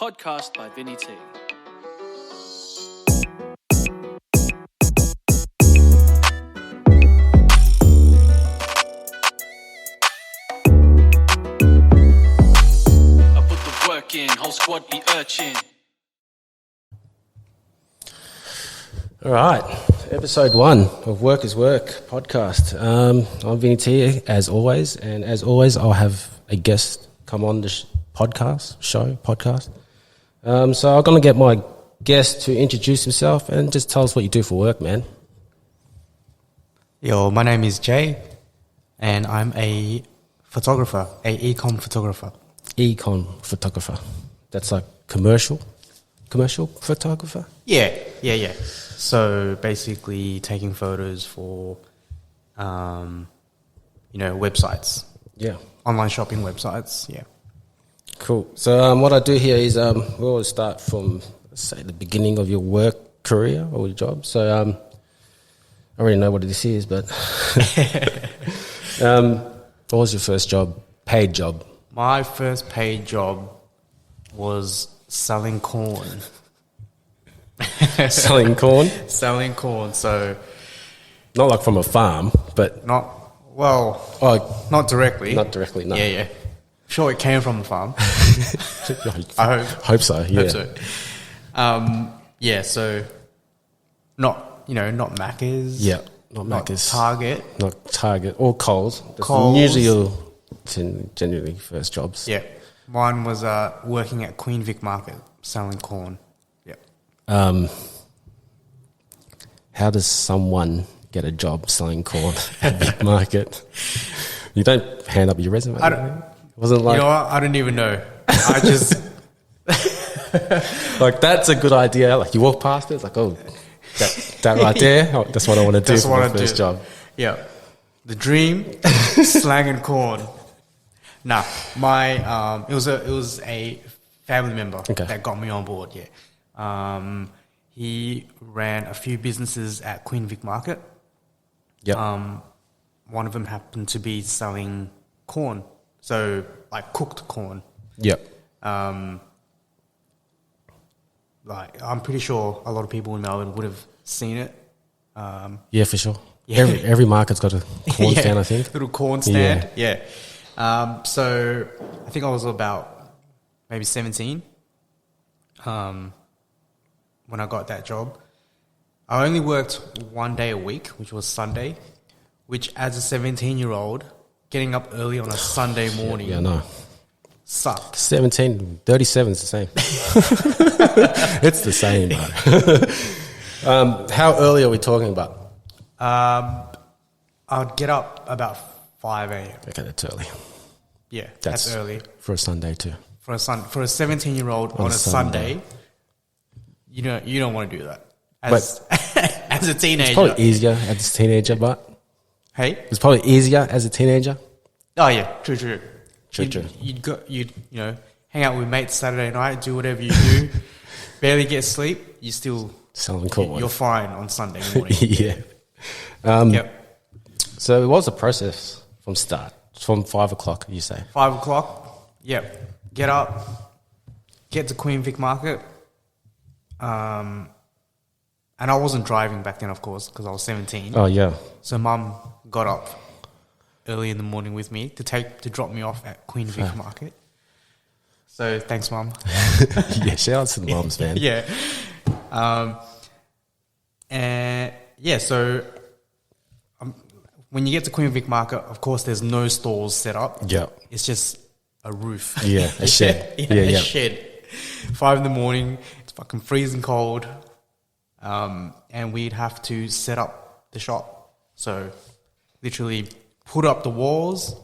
podcast by Vinny T. I put the work in, whole squad be urchin. All right, episode 1 of Work is Work podcast. I'm Vinny T, as always, and as always, I'll have a guest come on the podcast. So I'm going to get my guest to introduce himself and just tell us what you do for work, man. Yo, my name is Jay, and I'm a photographer, a ecom photographer. Econ photographer. That's like commercial photographer? Yeah. So basically taking photos for, websites. Yeah. Online shopping websites, yeah. Cool. So what I do here is we always start from, say, the beginning of your work career or your job. So I already know what this is, but what was your first job, paid job? My first paid job was selling corn. Selling corn? Selling corn, so... Not like from a farm, but... Not directly. Not directly, no. Yeah. Sure, it came from the farm. I hope so, yeah. Hope so. So not Macca's. Yeah, not Macca's. Target. Not Target or Coles. That's Coles. usually your generally first jobs. Yeah. Mine was working at Queen Vic Market, selling corn. Yeah. How does someone get a job selling corn at Vic Market? You don't hand up your resume. Wasn't like, you know what? I don't even know. I just... like, that's a good idea. Like, you walk past it, it's like, oh, that right there, oh, that's what I want to do for my first job. Yeah. The dream, slanging corn. Nah, it was a family member that got me on board, yeah. He ran a few businesses at Queen Vic Market. Yep. One of them happened to be selling corn. So, like, cooked corn. Yep. I'm pretty sure a lot of people in Melbourne would have seen it. Yeah, for sure. Yeah. Every market's got a corn stand, I think. Little corn stand, yeah. So, I think I was about maybe 17 when I got that job. I only worked one day a week, which was Sunday, which as a 17-year-old... getting up early on a Sunday morning. Yeah, no. Sucked. 17, 37 is the same. It's the same, bro. How early are we talking about? I'd get up about 5 a.m. Okay, that's early. Yeah, that's early. For a Sunday too. For a 17-year-old on a Sunday, you don't want to do that. As a teenager. It's probably easier as a teenager, but... Hey? It's probably easier as a teenager. Oh, yeah. True. You'd hang out with mates Saturday night, do whatever you do, barely get sleep, you still... Selling corn. You're fine on Sunday morning. Yeah. Yep. So what was the process from start? From 5 o'clock, you say? 5 o'clock, yep. Get up, get to Queen Vic Market. And I wasn't driving back then, of course, because I was 17. Oh, yeah. So Mum got up early in the morning with me to drop me off at Queen Vic Market. So thanks, Mum. Yeah, shout out to the mums, man. Yeah. So when you get to Queen Vic Market, of course, there's no stalls set up. Yeah. It's just a roof. Yeah, a shed. A shed. 5 in the morning, it's fucking freezing cold. And we'd have to set up the shop. So, literally put up the walls.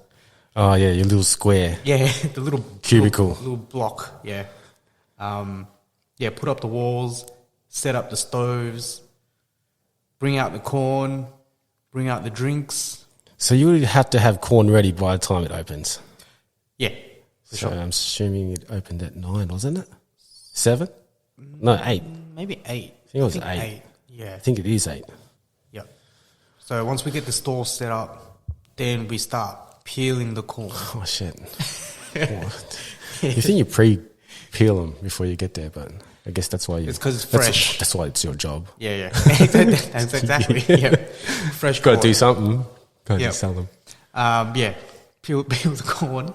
Oh, yeah, your little square. Yeah, the little... Cubicle. Little block, yeah. Put up the walls, set up the stoves, bring out the corn, bring out the drinks. So you would have to have corn ready by the time it opens? Yeah, for So sure. I'm assuming it opened at 9, wasn't it? 7? No, 8. Maybe 8. I think it was 8. Yeah. I think it is 8. Yep. So once we get the store set up, then we start peeling the corn. Oh, shit. What? You think you're peel them before you get there. But I guess that's why It's 'cause it's fresh. That's why it's your job. Yeah. That's exactly. Yeah. Fresh Got to corn. do something. Got to Yep. sell them. Yeah. Peel the corn.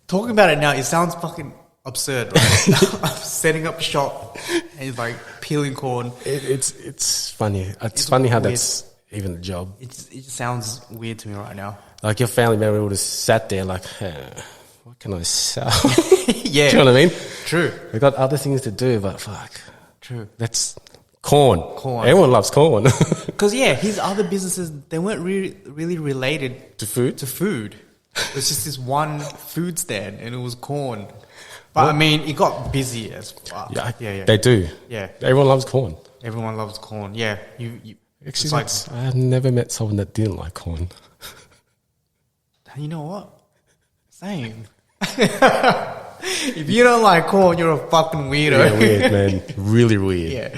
Talking about it now, it sounds fucking absurd, right? I'm setting up shop and it's like peeling corn. It's funny. It's funny how weird. that's even a job. It just sounds weird to me right now. Like your family member would have sat there like, what can I sell? Yeah. Do you know what I mean? True. They got other things to do, but fuck. True. That's corn. Corn. Everyone loves corn. Because, yeah, his other businesses, they weren't really related To food? to food. It was just this one food stand and it was corn. But, I mean, it got busy as fuck. Yeah. They do. Yeah. Everyone loves corn. Everyone loves corn. Yeah. Actually, it's like, I've never met someone that didn't like corn. you know what? Same. If you don't like corn, you're a fucking weirdo. Yeah, weird, man. Really weird.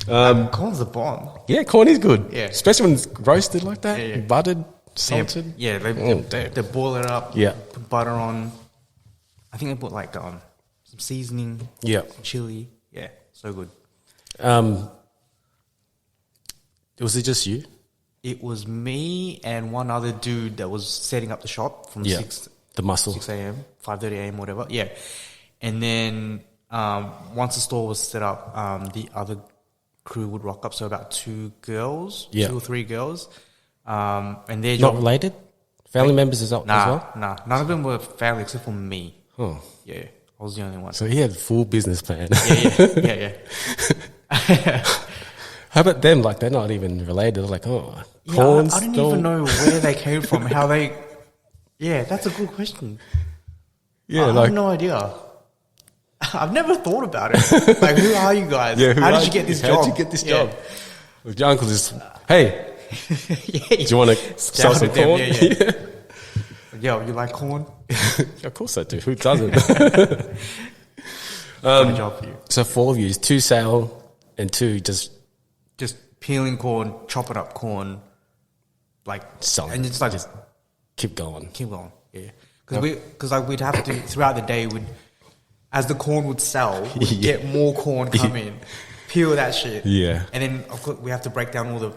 Yeah. Corn's a bomb. Yeah, corn is good. Yeah. Especially when it's roasted like that, Yeah. buttered, salted. Yeah, damn. they boil it up. Yeah. Put butter on. I think they put like some seasoning. Yeah. Some chili. Yeah, so good. Was it just you? It was me and one other dude that was setting up the shop from Yeah. 6 The muscle. 6 a.m., 5:30 a.m., whatever. Yeah. And then once the store was set up, the other crew would rock up. So about 2 girls, Yeah. 2 or 3 girls. And their Not job... related? Family members as well? Nah. None of them were family except for me. Oh. Yeah. I was the only one. So he had a full business plan. Yeah. How about them? Like, they're not even related. They're like, corn. I didn't even know where they came from, how they... Yeah, that's a good question. Yeah, I have no idea. I've never thought about it. Like, who are you guys? Yeah, how did you get this job? How did you get this job? Well, your uncle just, hey, do you want to sell some Scouted them, corn? yeah. Yo, you like corn? Of course I do. Who doesn't? Got a job for you. So 4 of you, 2 sale and 2 just Just peeling corn, chopping up corn, like selling. and it's like just keep going. keep going. Yeah, because we'd have to throughout the day as the corn would sell, we'd get more corn come in, peel that shit. Yeah. And then of course we have to break down all the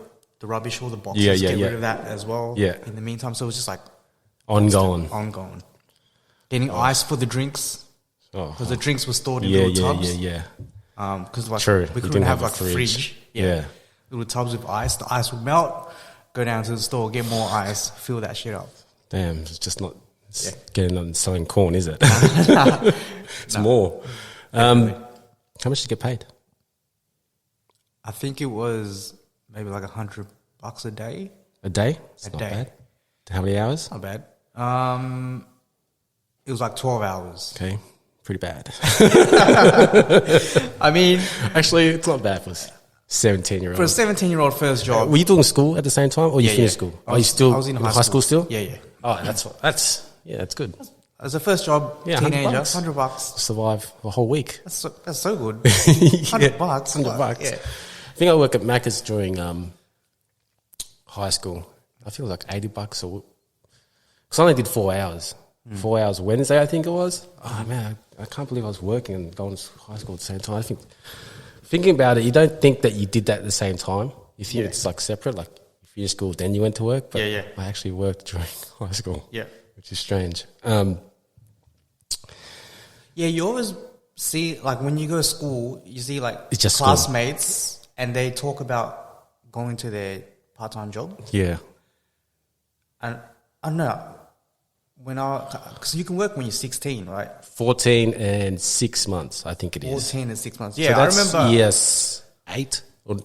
rubbish, all the boxes, Yeah, get yeah. rid of that as well. Yeah. In the meantime, so it was just like Ongoing. Getting ice for the drinks Oh, because the drinks were stored in yeah, little tubs. yeah. Because like True. we You couldn't have like a fridge. Yeah. Little tubs with ice. The ice would melt. Go down to the store, get more ice, fill that shit up. Damn, it's just not getting on selling corn, is it? It's more. How much did you get paid? I think it was maybe like $100 a day. A day? It's A not day. bad. How many hours? Not bad. It was like 12 hours. Okay, pretty bad. I mean, Actually, it's not bad for a 17-year-old. for a 17-year-old first job. Were you doing school at the same time, or you Yeah, finished yeah. school? I Are you was- still I was in high high school. school still? Yeah. Oh, that's good. As a first job, Yeah, teenager, $100. $100. Survive a whole week. That's so good. $100. $100. Yeah. I think I worked at Macca's during high school. I feel like $80 a week. Because I only did 4 hours. 4 hours Wednesday, I think it was. Oh man, I can't believe I was working and going to high school at the same time. I think thinking about it, you don't think that you did that at the same time. You think it's like separate, like you finished school, then you went to work. But Yeah. I actually worked during high school. Yeah. Which is strange. Yeah, you always see, like, when you go to school, you see, like, It's just classmates, and they talk about going to their part-time job. Yeah. And I don't know, because you can work when you're 16, right? 14 and 6 months, I think it is. 14 and 6 months. So Yeah, I that's remember. Yes, 8 or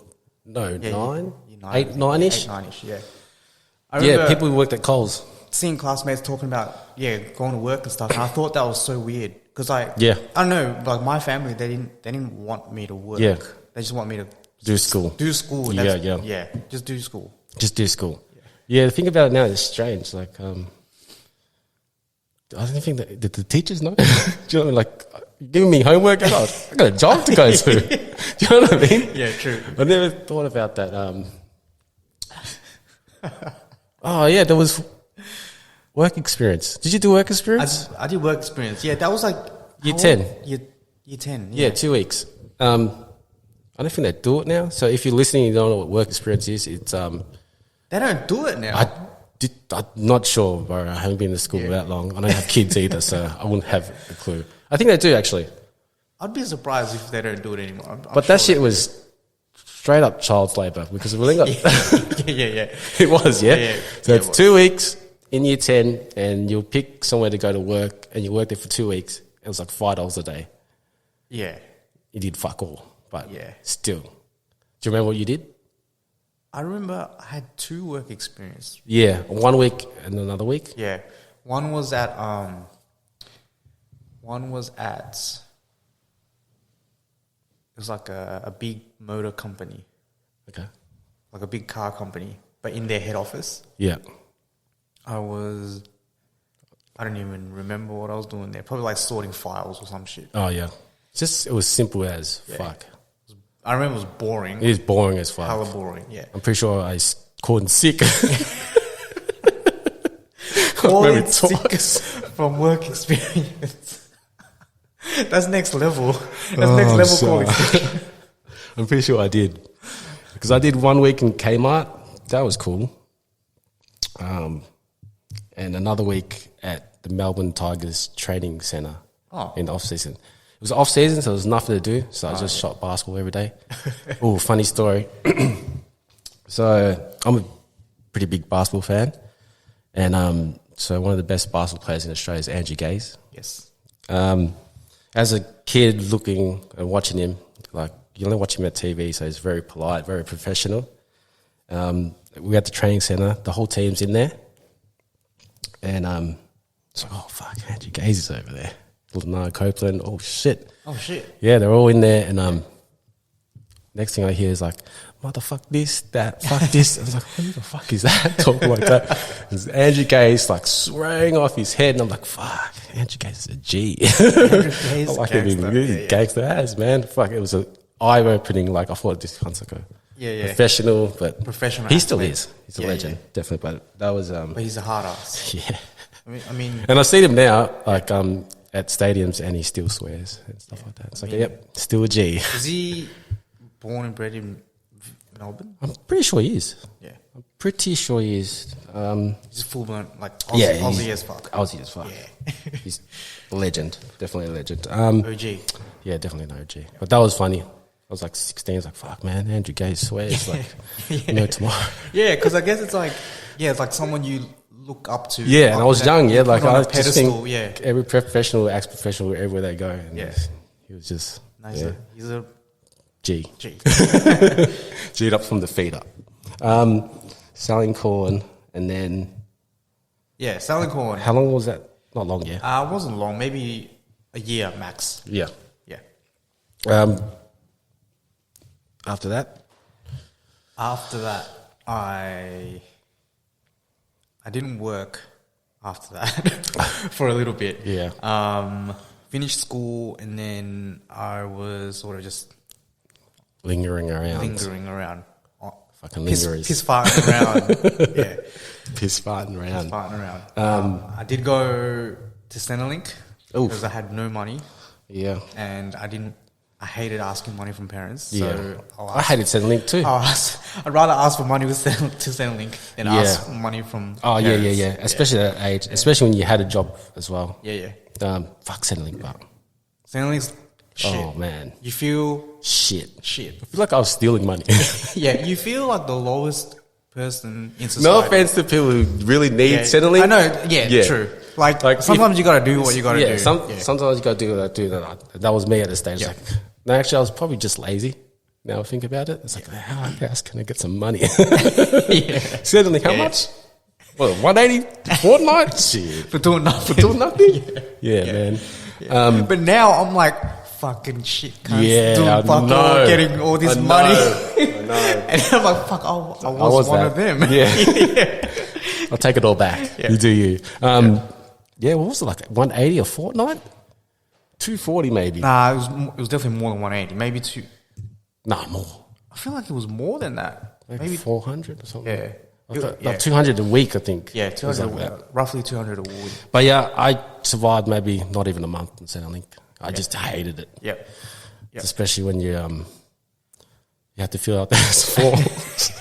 no, Yeah, 9? you're 8, 9-ish? 8, 9-ish, yeah. I Yeah, remember people who worked at Coles. seeing classmates talking about, going to work and stuff, and I thought that was so weird. Because, like, Yeah. I don't know, like, my family, they didn't want me to work. Yeah. They just want me to Do school. do school. Yeah, That's- yeah. Yeah, just do school. Just do school. Yeah, think about it now, it's strange. Like, I don't think that, did the teachers know? Do you know, like, giving me homework, I got a job to go to. Do you know what I mean? Yeah, true. I never thought about that. Oh, yeah, there was work experience. Did you do work experience? I did work experience. Yeah, that was like Year 10. Year 10. Yeah, 2 weeks. I don't think they do it now. So if you're listening, you don't know what work experience is. It's They don't do it now. I'm not sure, bro. I haven't been to school that long. I don't have kids either, so I wouldn't have a clue. I think they do actually. I'd be surprised if they don't do it anymore. I'm But sure that shit was straight up child labour because we got yeah. it was, yeah. Yeah. So Yeah, it's it was. 2 weeks in year 10, and you'll pick somewhere to go to work, and you work there for 2 weeks. It was like $5 a day. Yeah. You did fuck all, but Yeah. still. Do you remember what you did? I remember I had 2 work experience. Yeah, 1 week and another week. Yeah. One was at it was like a big motor company, Okay. like a big car company, but in their head office. Yeah. I don't even remember what I was doing there. Probably like sorting files or some shit. Oh yeah. It was simple as Yeah. fuck. I remember it was boring. It is boring as fuck. Hella boring, yeah. I'm pretty sure I called in sick. Calling Maybe sick twice. from work experience. That's next level. That's next level calling sick. I'm pretty sure I did. Because I did 1 week in Kmart. That was cool. And another week at the Melbourne Tigers training centre in the off-season. It was off-season, so there was nothing to do. So I just shot basketball every day. Oh, funny story. So I'm a pretty big basketball fan. And so one of the best basketball players in Australia is Andrew Gaze. Yes. As a kid looking and watching him, like you only watch him at TV, so he's very polite, very professional. We at the training centre, the whole team's in there. And it's like, oh, fuck, Andrew Gaze is over there. Lenard Copeland, oh, shit. Oh, shit. Yeah, they're all in there. And next thing I hear is like, motherfuck this, that, fuck this. I was like, who the fuck is that talking like that? It's Andrew Gaze like swearing off his head. And I'm like, fuck, Andrew Gaze is a G. Andrew Gaze I like gangster. him. Really gangster ass, man. Fuck, it was an eye-opening. Like, I thought this was like a professional, but Professional he still athlete. is. He's a legend, definitely. But that was, But he's a hard ass. yeah. I mean, And I see him now, like, at stadiums, and he still swears and stuff like that. It's like, yep, still a G. is he born and bred in Melbourne? I'm pretty sure he is. Yeah. I'm pretty sure he is. He's full blown, like, Aussie as fuck. Aussie as fuck. Yeah. He's a legend. Definitely a legend. OG. Yeah, definitely an OG. But that was funny. I was like 16. I was like, fuck, man, Andrew Gaze swears. Like, no tomorrow. Yeah, because I guess it's like someone you look up to. Yeah, and I was young. Yeah, like on I a just think pedestal, every professional acts professional wherever they go. And Yeah. he was just He's a G. G. G'd up from the feet up. Selling corn, and then Yeah, selling corn. how long was that? Not long, yeah. It wasn't long, maybe a year max. Yeah. Yeah. After that, After that, I didn't work after that for a little bit. Yeah. Finished school, and then I was sort of just lingering around. lingering around. Fucking Piss lingerers. farting around. Yeah. Piss farting around. Farting around. I did go to Centrelink Oof. because I had no money, Yeah. and I hated asking money from parents. So Yeah. I'll I ask, hated Centrelink too. I'd rather ask for money to Centrelink than Yeah. ask money from Oh, yeah, parents. yeah. Especially at that age. Especially when you had a job as well. Yeah. Fuck Centrelink, but Centrelink's shit. oh man, You feel shit. shit. I feel like I was stealing money. Yeah, you feel like the lowest person in society. No offense to people who really need Yeah. Centrelink. I know, yeah, true. Like sometimes you gotta do what you gotta do. Sometimes you gotta do what I do. That was me at the stage. Yeah. Like, no, actually, I was probably just lazy. Now I think about it, it's like, how else can I get some money? Yeah. Centrelink, how much? Well, 180 fortnight? Shit. For doing nothing. For doing nothing? Yeah, man. But now I'm like, fucking shit, cunts, Yeah, doing I fuck know. all, getting all this I know. money. I know. And I'm like, fuck, I was one that. of them. Yeah. I'll take it all back. Yeah. You do you. Yeah, what was it, like 180 a fortnight? 240 maybe. Nah, it was definitely more than 180. Maybe two. Nah, more. I feel like it was more than that. Maybe 400 or something. Yeah. I thought, Yeah. like 200 a week, I think. Yeah, It was 200, like that. roughly 200 a week. But yeah, I survived maybe not even a month in Centrelink. I just hated it. Yep. Especially when you have to fill out those forms.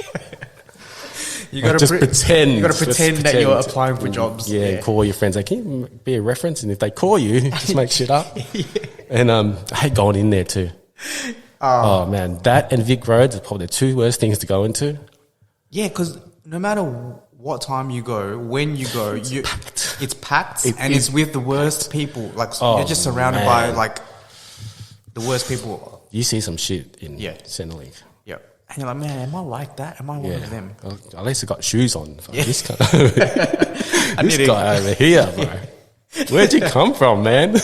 You got to just pretend. You got to pretend that you're applying for jobs. Yeah, and call your friends. Like, can you be a reference? And if they call you, just make shit up. And I hate going in there too. Oh man, that and Vic Roads are probably the two worst things to go into. Yeah, because no matter what time you go, when you go, it's packed and it's with the worst people. Like you're just surrounded by like the worst people. You see some shit in Centrelink. Yeah. And you're like, man, am I like that? Am I one of them? Well, at least I got shoes on. This guy over here, bro. Where'd you come from, man?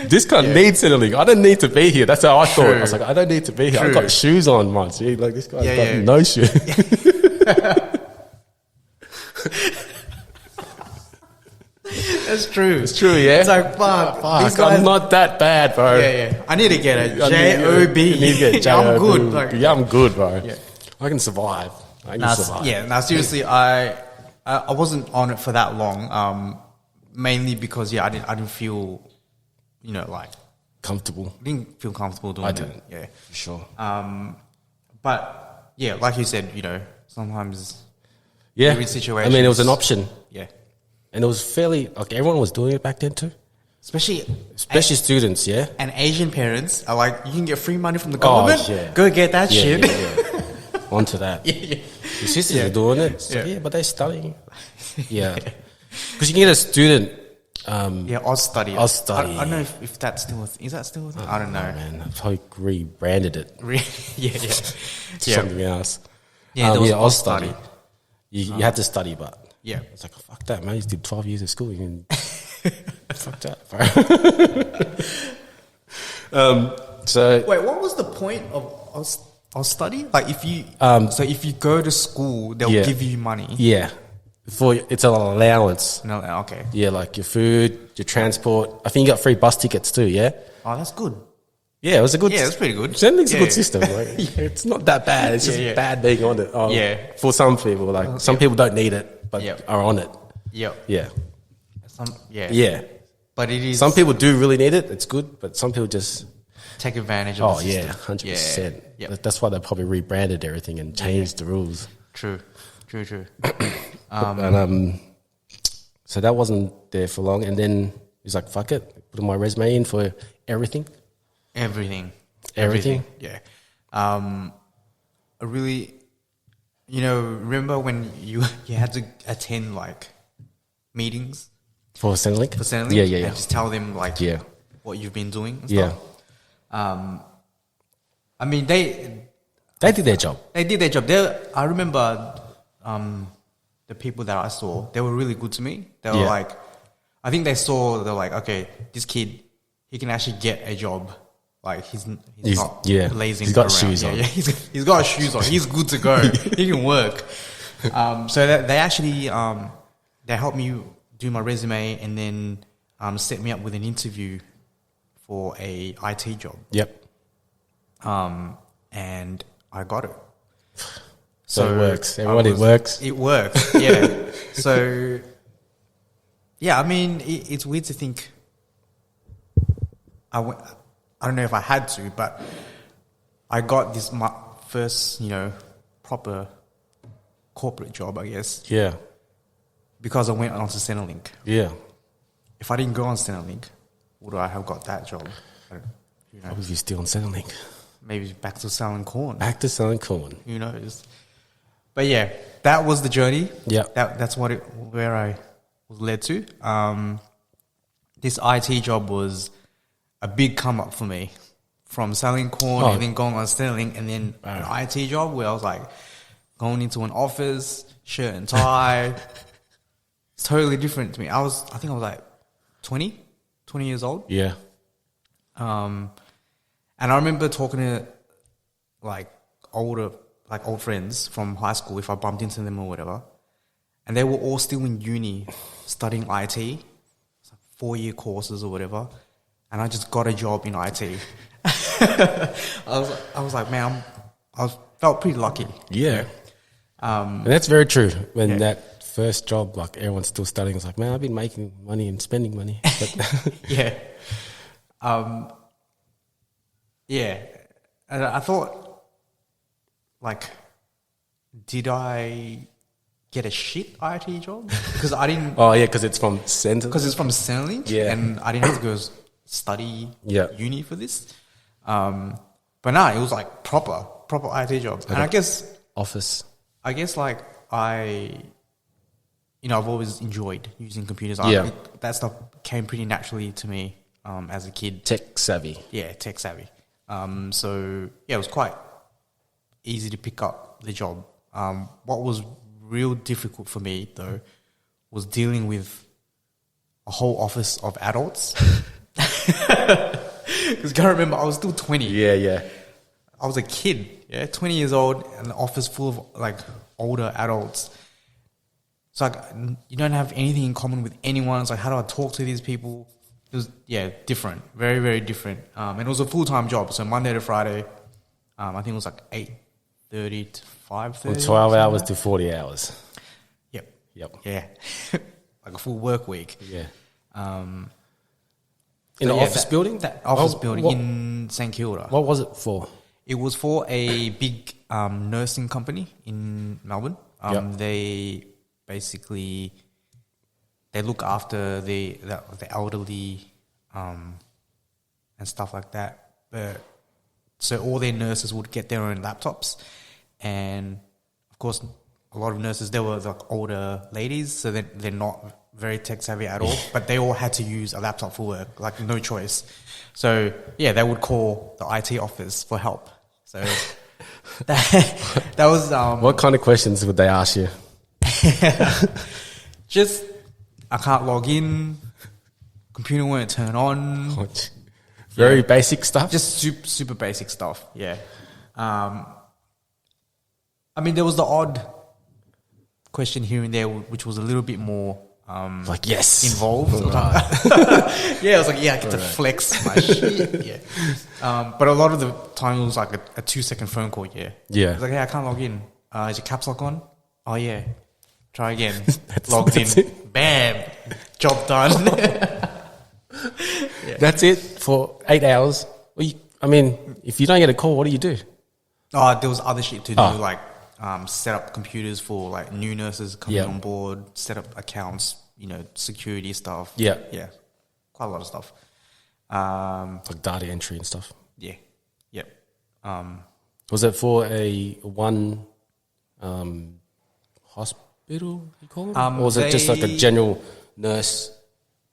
This guy needs Centrelink. I don't need to be here. That's how I thought. I was like, I don't need to be here. I've got shoes on, man. See, like this guy's got no shoes. That's true. It's true, yeah. It's like, fuck. I'm not that bad, bro. Yeah. I need to get a J-O-B. You need to get J-O-B. I'm good. Like, I'm good, bro. Yeah. I can survive. I can survive. Yeah, now seriously, I wasn't on it for that long, mainly because, I didn't feel, like... Comfortable. Didn't feel comfortable doing it. I didn't. Yeah. For sure. But, like you said, sometimes... Yeah. In situations, I mean, it was an option. Yeah. And it was fairly... Like, everyone was doing it back then too. Especially students, yeah? And Asian parents are like, you can get free money from the government. Oh, yeah. Go get that shit. Yeah. Onto that. Yeah. Your sisters are doing it. So, but they're studying. Yeah. Because you can get a student... Oz Study. Oz Study. I don't know if that's still a thing. Is that still a thing? I don't know. Man, I've probably rebranded it. Something else. Yeah, there was Oz Study. You had to study, but... Yeah. It's like, oh, fuck that, man. You did 12 years of school. You can... fuck that, bro. So... Wait, what was the point of Oz Study? Like, if you... so if you go to school, they'll give you money. Yeah. It's an allowance. No, okay. Yeah, like your food, your transport. I think you got free bus tickets too, yeah? Oh, that's good. Yeah, it was a good... Yeah, it's pretty good. Centrelink's a good system. Like, it's not that bad. It's just bad being on it. For some people. Like, some people don't need it, but are on it. Yep. Yeah. Yeah. But it is... Some people do really need it. It's good, but some people just... take advantage of the system. 100%. Yeah. That's why they probably rebranded everything and changed the rules. True. So that wasn't there for long, and then he's like, "Fuck it, put my resume in for everything." Everything. Yeah. I really, remember when you had to attend like meetings for Centrelink? Yeah. And just tell them like what you've been doing and stuff. I mean, they did their job. They did their job. I remember the people that I saw, they were really good to me. They were like, I think they're like, okay, this kid, he can actually get a job. Like he's not lazing He's got around. shoes on. Yeah, he's got shoes on. He's good to go. He can work. So that they actually they helped me do my resume and then set me up with an interview for a IT job. Yep. And I got it. So it works. Everybody works. It works. Yeah. So I mean, it's weird to think. I don't know if I had to, but I got this my first, proper corporate job, I guess. Yeah. Because I went on to Centrelink. Yeah. If I didn't go on Centrelink, would I have got that job? Probably still on Centrelink. Maybe back to selling corn. Who knows? But yeah, that was the journey. Yeah. That's where I was led to. This IT job was a big come up for me, from selling corn and then going on Centrelink, and then an IT job where I was like going into an office, shirt and tie. It's totally different to me. I think I was like 20 years old. Yeah. And I remember talking to old friends from high school, if I bumped into them or whatever, and they were all still in uni studying IT, it's like 4-year courses or whatever, and I just got a job in IT. I was like, man, I felt pretty lucky. Yeah. And that's very true. When that first job, like everyone's still studying, it's like, man, I've been making money and spending money. But yeah. Yeah. And I thought, like, did I get a shit IT job? Because I didn't. Oh yeah, because it's from Centre. Because it's from Centrelink, Yeah. and I didn't have to go study Yeah. uni for this. But no, it was like proper IT job. And I guess Office. like I've always enjoyed using computers. Yeah. That stuff came pretty naturally to me as a kid. Tech savvy. Yeah, tech savvy. So yeah, it was quite easy to pick up the job. What was real difficult for me though was dealing with a whole office of adults. Because I remember I was still 20. Yeah. I was a kid, 20 years old, in an office full of like older adults. It's like you don't have anything in common with anyone. It's like, how do I talk to these people? It was different, very very different. And it was a full-time job, so Monday to Friday. I think it was like 8:30 to 5:30. Well, 12 hours to 40 hours. Yep. Yeah. Like a full work week. Yeah. In the office building? That office building in St Kilda. What was it for? It was for a big nursing company in Melbourne. They basically look after the elderly and stuff like that. So all their nurses would get their own laptops, and of course, a lot of nurses, they were like older ladies, so they're not very tech savvy at all, but they all had to use a laptop for work, like no choice. So yeah, they would call the IT office for help. So that was What kind of questions would they ask you? just, I can't log in, computer won't turn on. Very basic stuff. Just super basic stuff. Yeah. I mean, there was the odd question here and there, which was a little bit more like, yes, involved. Yeah, I was like, I get to flex my shit. Yeah. But a lot of the time it was like a 2-second phone call. Yeah. Yeah. I was like, I can't log in. Is your caps lock on? Oh yeah. Try again. Logged in. It. Bam. Job done. That's it for 8 hours. Well, I mean, if you don't get a call, what do you do? Oh, there was other shit to do, like set up computers for like new nurses coming on board, set up accounts, security stuff. Yeah. Yeah. Quite a lot of stuff. Like data entry and stuff. Yeah. Yep. Was it for one hospital, you call it? Or was it just like a general nurse?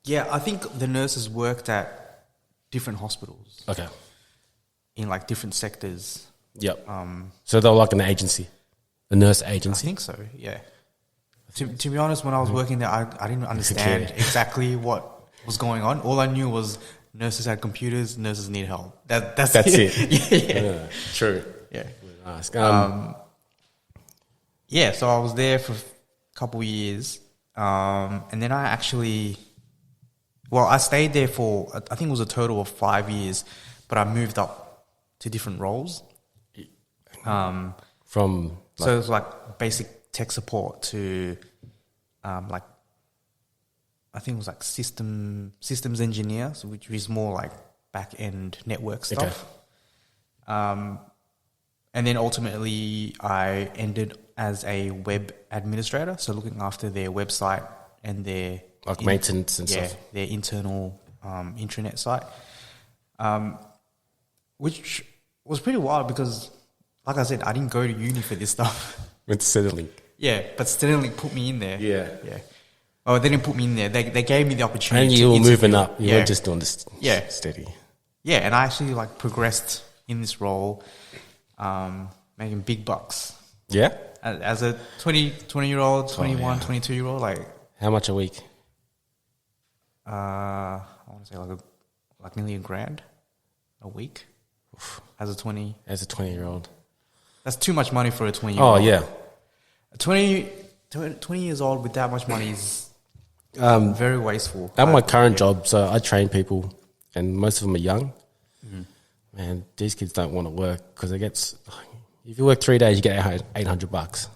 Yeah, I think the nurses worked at different hospitals. Okay. In like different sectors. Yep. So they were like an agency, a nurse I agency. think so, yeah. To be honest, when I was working there, I didn't understand exactly what was going on. All I knew was nurses had computers, nurses need help. That's it. Yeah. True. Yeah. Ask. Yeah, so I was there for a couple of years. And then I stayed there for, I think it was a total of 5 years, but I moved up to different roles. From So it was like basic tech support to like, I think it was like systems engineer, so which is more like back end network stuff. Okay. And then ultimately I ended as a web administrator, so looking after their website and their like maintenance and stuff. Their internal intranet site, which was pretty wild because, like I said, I didn't go to uni for this stuff. With Centrelink. Yeah, but Centrelink put me in there. Yeah. Oh, they didn't put me in there. They gave me the opportunity. And you were interview. moving up. You weren't just doing this steady. Yeah, and I actually like progressed in this role, making big bucks. Yeah? As a 20-year-old, 21, 22-year-old, like... How much a week? I want to say like nearly $1,000 a week. Oof. As a 20-year-old. That's too much money for a 20-year-old. Oh, yeah. 20 years old with that much money is very wasteful. At my current job, so I train people, and most of them are young. Mm-hmm. Man, these kids don't want to work because if you work 3 days, you get $800.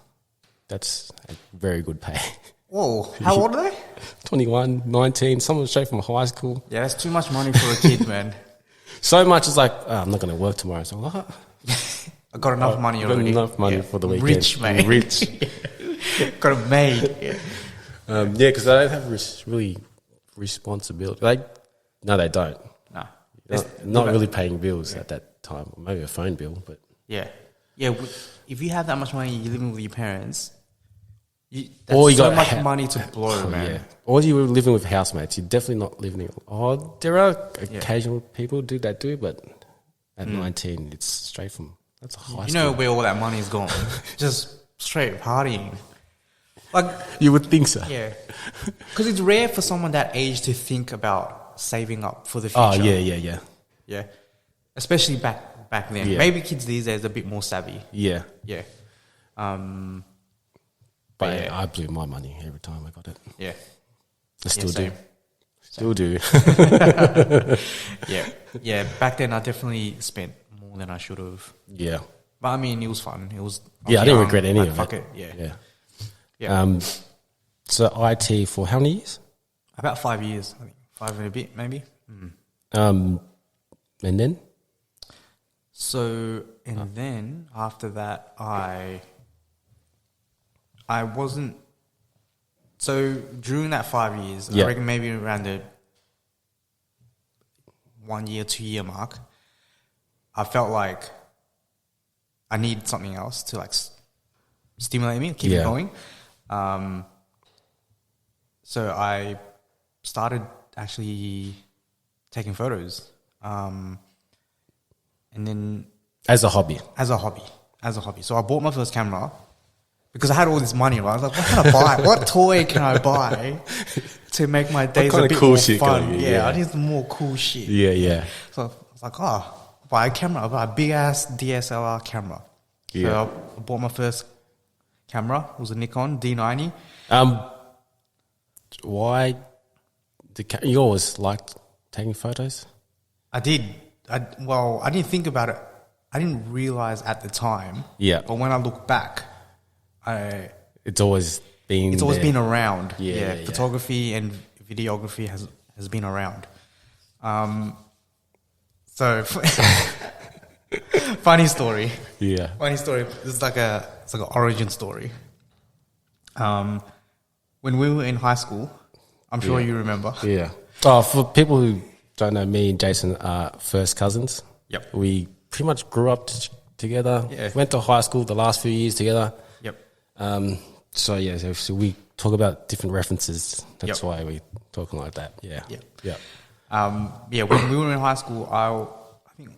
That's a very good pay. Whoa, how old are they? 21, 19, someone straight from high school. Yeah, that's too much money for a kid, man. So much it's like, I'm not going to work tomorrow. So what? I got enough money Got already. enough money for the weekend. Rich, mate. Rich. Got it made. Yeah. Because I don't have really responsibility. No, they don't. No. Not really paying bills at that time. Maybe a phone bill, but Yeah. Yeah, if you have that much money, you're living with your parents, that's or you so got much money to blow, Oh, man. yeah. Or you were living with housemates. You're definitely not living. There are occasional people that do, but at 19, it's straight from that's a high You school. know where all that money's gone. Just straight partying. Like, You would think so. yeah. Because it's rare for someone that age to think about saving up for the future. Oh yeah. Yeah. Especially back then. Yeah. Maybe kids these days are a bit more savvy. Yeah. Yeah. But yeah. I blew my money every time I got it. Yeah. I still do. same. Still do. Yeah. Yeah. Back then I definitely spent more than I should have. Yeah. But I mean, it was fun. It was. I didn't young, regret any like, of fuck it. Yeah. Yeah. So IT for how many years? About 5 years. I think 5 and a bit, maybe. And then? So, and then after that, I wasn't. So during that 5 years, Yeah. I reckon maybe around the 1 year, 2 year mark, I felt like I need something else to like stimulate me, keep me going. So I started actually taking photos, and then As a hobby. as a hobby. So I bought my first camera because I had all this money, right? I was like, what can I buy? What toy can I buy to make my days kind a of bit cool more shit fun? can I get? Yeah, Yeah. I need some more cool shit. Yeah. So I was like, I'll buy a camera. I'll buy a big ass DSLR camera. Yeah. So I bought my first camera. It was a Nikon D90. Why? You always liked taking photos? I did. I didn't think about it. I didn't realize at the time. Yeah. But when I look back, It's always been it's always there. been around. Yeah. Photography and videography has been around. So funny story. Yeah. Funny story. This is like an origin story. When we were in high school, I'm sure you remember. Yeah. Oh, for people who don't know, me and Jason are first cousins. Yep. We pretty much grew up together. Yeah. Went to high school the last few years together. Yep. So we talk about different references. That's Yep. why we're talking like that. Yeah. Yep. Yeah. When we were in high school, I think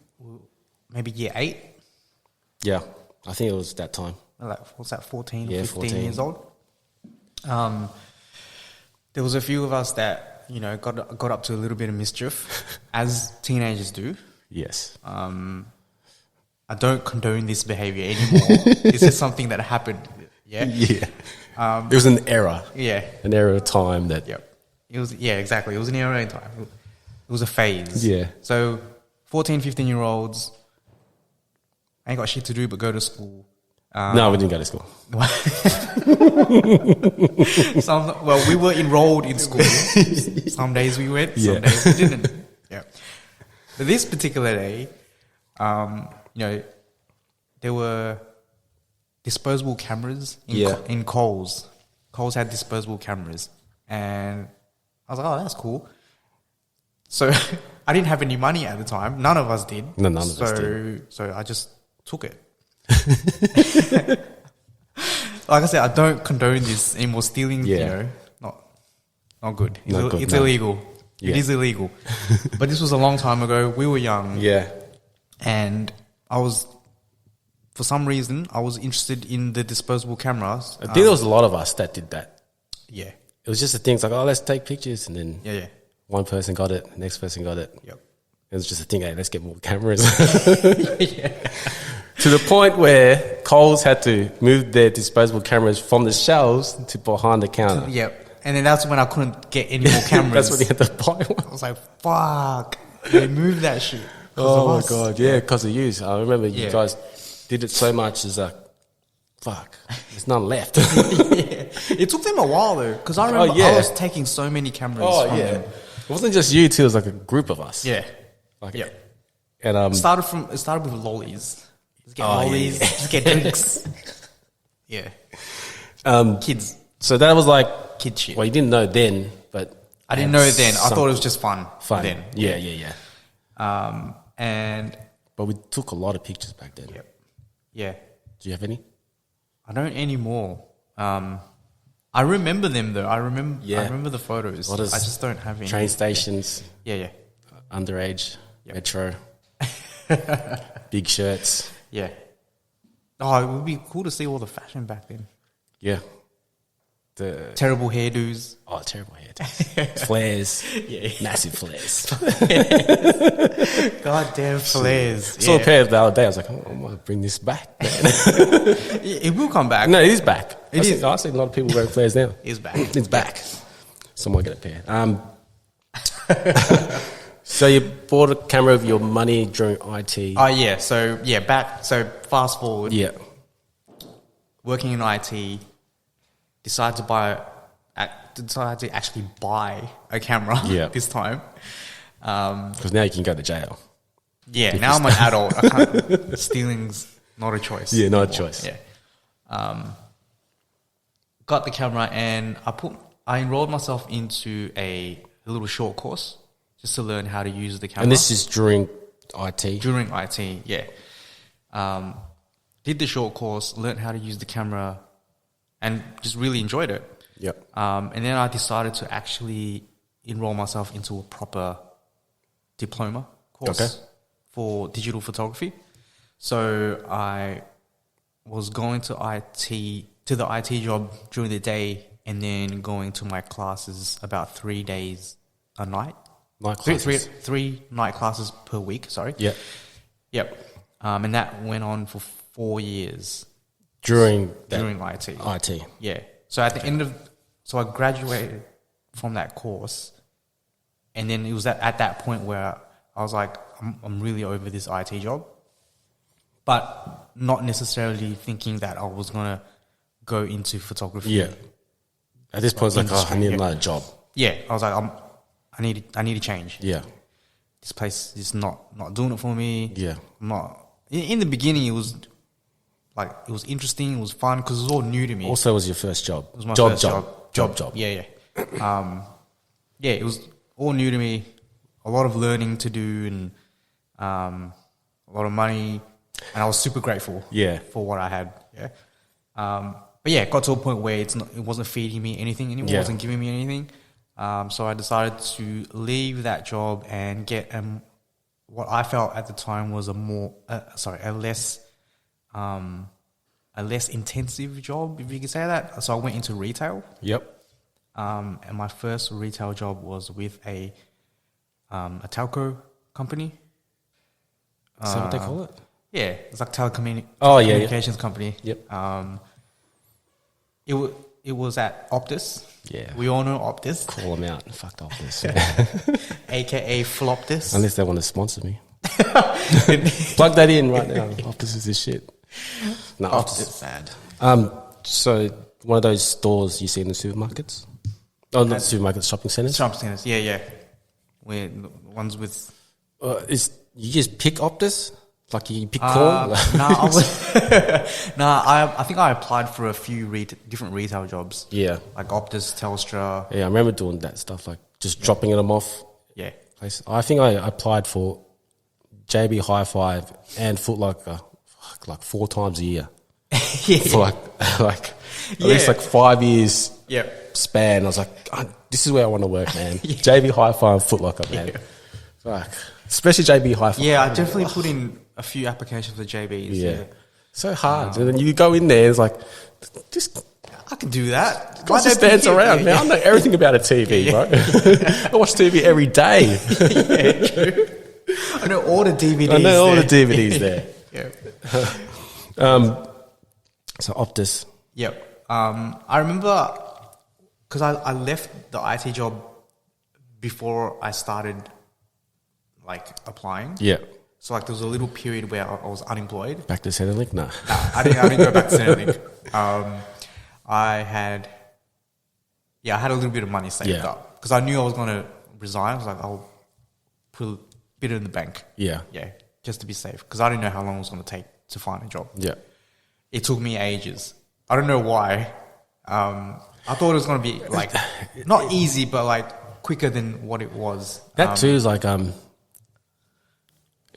maybe year 8. Yeah. I think it was that time. Like, what's that, 14 Yeah, or 15 14. years old? There was a few of us that, got up to a little bit of mischief, as teenagers do. Yes. I don't condone this behavior anymore. This is something that happened. Yeah. Yeah. It was an era. Yeah. An era of time that. Yep. It was, exactly. It was an era in time. It was a phase. Yeah. So 14, 15-year-olds ain't got shit to do but go to school. No, we didn't go to school. We were enrolled in school. Some days we went, some days we didn't. Yeah. But this particular day, there were disposable cameras in Coles. Coles had disposable cameras. And I was like, oh, that's cool. So I didn't have any money at the time. None of us did. No, none of us did. So I just took it. Like I said, I don't condone this anymore. Stealing, not good. It's illegal. Yeah. It is illegal. But this was a long time ago. We were young. Yeah. And for some reason, I was interested in the disposable cameras. I think there was a lot of us that did that. Yeah. It was just the things like, oh, let's take pictures. And then Yeah. one person got it, next person got it. Yep. It was just a thing, hey, let's get more cameras. To the point where Coles had to move their disposable cameras from the shelves to behind the counter. Yep. And then that's when I couldn't get any more cameras. That's when you had to buy one. I was like, fuck. They moved that shit. Oh my God, yeah, because of you. I remember you Yeah. guys did it so much, it's like, fuck, there's none left. It took them a while though, because I remember I was taking so many cameras from them. It wasn't just you two; it was like a group of us. Yeah, Like, yeah. and It started with lollies. Just get lollies. Just get drinks. Yeah. Kids. So that was like Kid shit. Well, you didn't know then, but I didn't know then. I thought it was just fun. Then. Yeah. And But we took a lot of pictures back then. yeah. Do you have any? I don't anymore. I remember them though. I remember the photos. I just don't have any. Train stations. Yeah. Underage. Metro. Big shirts. Yeah. Oh, it would be cool to see all the fashion back then. Yeah. The terrible hairdos. Oh, terrible hairdos. Flares. Massive flares. Goddamn flares. Saw a pair the other day. I was like, I might bring this back. It will come back. No, it is back. I see a lot of people wearing flares now. It's back. It's back. Someone get a pair. So you bought a camera with your money during IT. Oh yeah. So fast forward. Yeah. Working in IT, decided to actually buy a camera. This time. Because now you can go to jail. Yeah. Now I'm an adult. I can't, stealing's not a choice. Yeah, not a choice. Yeah. Got the camera and I enrolled myself into a little short course just to learn how to use the camera. And this is during IT? During IT, yeah. Did the short course, learned how to use the camera, and just really enjoyed it. Yep. And then I decided to actually enroll myself into a proper diploma course for digital photography. So I was going to the IT job during the day, and then going to my classes about 3 days a night. Night classes. Three night classes per week, sorry. Yeah. Yep. And that went on for 4 years. During IT. IT. Yeah. So at the end so I graduated from that course, and then it was at that point where I was like, I'm really over this IT job, but not necessarily thinking that I was going to go into photography. Yeah. At this point, it's like, I need another job. Yeah. I was like, I need to change. Yeah. This place is not doing it for me. Yeah. In the beginning, it was interesting. It was fun because it was all new to me. Also, it was your first job. It was my first job. Yeah. Yeah, it was all new to me. A lot of learning to do, and a lot of money, and I was super grateful. For what I had. Yeah. But yeah, it got to a point where it wasn't feeding me anything anymore. It wasn't giving me anything. So I decided to leave that job and get what I felt at the time was a less intensive job, if you could say that. So I went into retail. Yep. And my first retail job was with a telco company. Is that what they call it? Yeah, it's like telecommunications company. Yep. It was at Optus. Yeah. We all know Optus. Call them out. Fuck Optus. AKA Floptus. Unless they want to sponsor me. Plug that in right now. Optus is this shit. No, Optus is bad. So one of those stores you see in the supermarkets? Oh, not supermarkets, shopping centres? Shopping centres, yeah. Where the ones with... you just pick Optus? Like you pick corn? I think I applied for a few different retail jobs. Yeah. Like Optus, Telstra. Yeah, I remember doing that stuff, like just dropping them off. Yeah. Place. I think I applied for JB Hi-Fi and Foot Locker like 4 times a year. For like at least like 5 years span. I was like, this is where I want to work, man. JB Hi-Fi and Foot Locker, man. Fuck. Especially JB Hi-Fi. Yeah, I definitely put in a few applications for JBs. Yeah. So hard. And then you go in there, it's like, I can do that. Guy just stands around, man. I know everything about a TV, bro. I watch TV every day. True. I know all the DVDs. I know all the DVDs there. Yeah. So Optus. Yep. I remember because I left the IT job before I started applying. Yeah. So there was a little period where I was unemployed. Back to Centrelink? No. I didn't go back to Centrelink. I had a little bit of money saved up because I knew I was going to resign. I was like, I'll put a bit in the bank. Yeah. Yeah, just to be safe because I didn't know how long it was going to take to find a job. Yeah. It took me ages. I don't know why. I thought it was going to be like not easy, but like quicker than what it was. That too is like it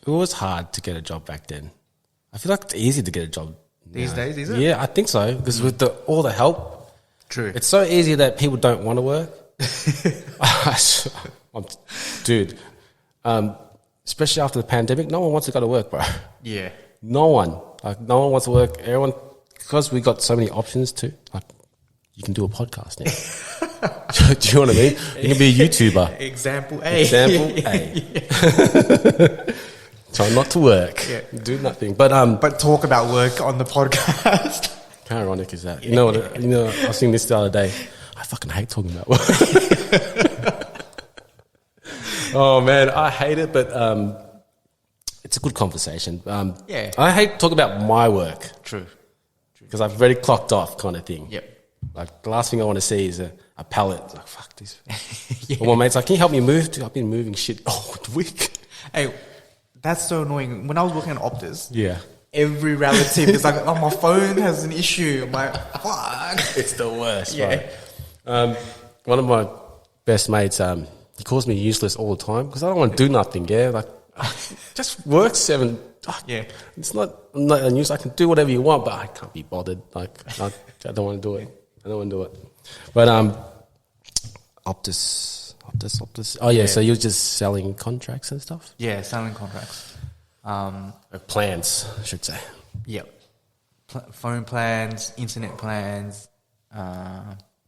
was hard to get a job back then. I feel like it's easy to get a job these days, is it? Yeah, I think so because with all the help, true. It's so easy that people don't want to work. Dude, especially after the pandemic, no one wants to go to work, bro. Yeah, no one wants to work. Everyone, because we got so many options too. Like, you can do a podcast now. Do you know what I mean? You can be a YouTuber. Example A. Example A. Try not to work. Yeah. Do nothing. But talk about work on the podcast. How ironic is that? You know, I was seeing this the other day. I fucking hate talking about work. Oh man, I hate it, but it's a good conversation. Yeah. I hate talking about my work. True. Because I've already clocked off kind of thing. Yep. Like the last thing I want to see is a pallet. Like, fuck this. Yeah. Well, my mate's like, can you help me move? Dude, I've been moving shit all week. Hey, that's so annoying. When I was working at Optus, yeah, every relative is like, oh, my phone has an issue. I'm like, fuck. It's the worst, yeah. Right? One of my best mates, he calls me useless all the time because I don't want to do nothing, yeah? Like, just work 7. Yeah. It's not useless. I can do whatever you want, but I can't be bothered. Like, I don't want to do it. I don't want to do it. But Optus. Oh yeah, so you're just selling contracts and stuff? Yeah, selling contracts. Plans, I should say. Yep. Phone plans, internet plans.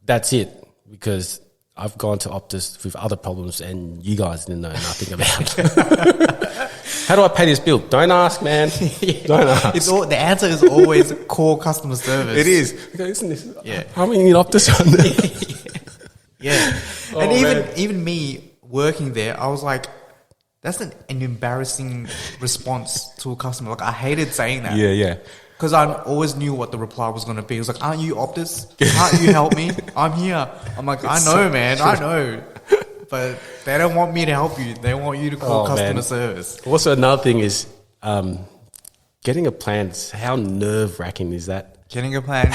That's it, because I've gone to Optus with other problems and you guys didn't know nothing about. How do I pay this bill? Don't ask, man. Don't ask. The answer is always core customer service. It is. Okay, isn't this? Yeah. How many need Optus on there? Yeah. Oh, and even me working there, I was like, that's an embarrassing response to a customer. Like, I hated saying that. Yeah. Because I always knew what the reply was going to be. It was like, aren't you Optus? Can't you help me? I'm here. I'm like, I know, man. I know. But they don't want me to help you. They want you to call customer service. Also, another thing is getting a plan. How nerve-wracking is that? Getting a plan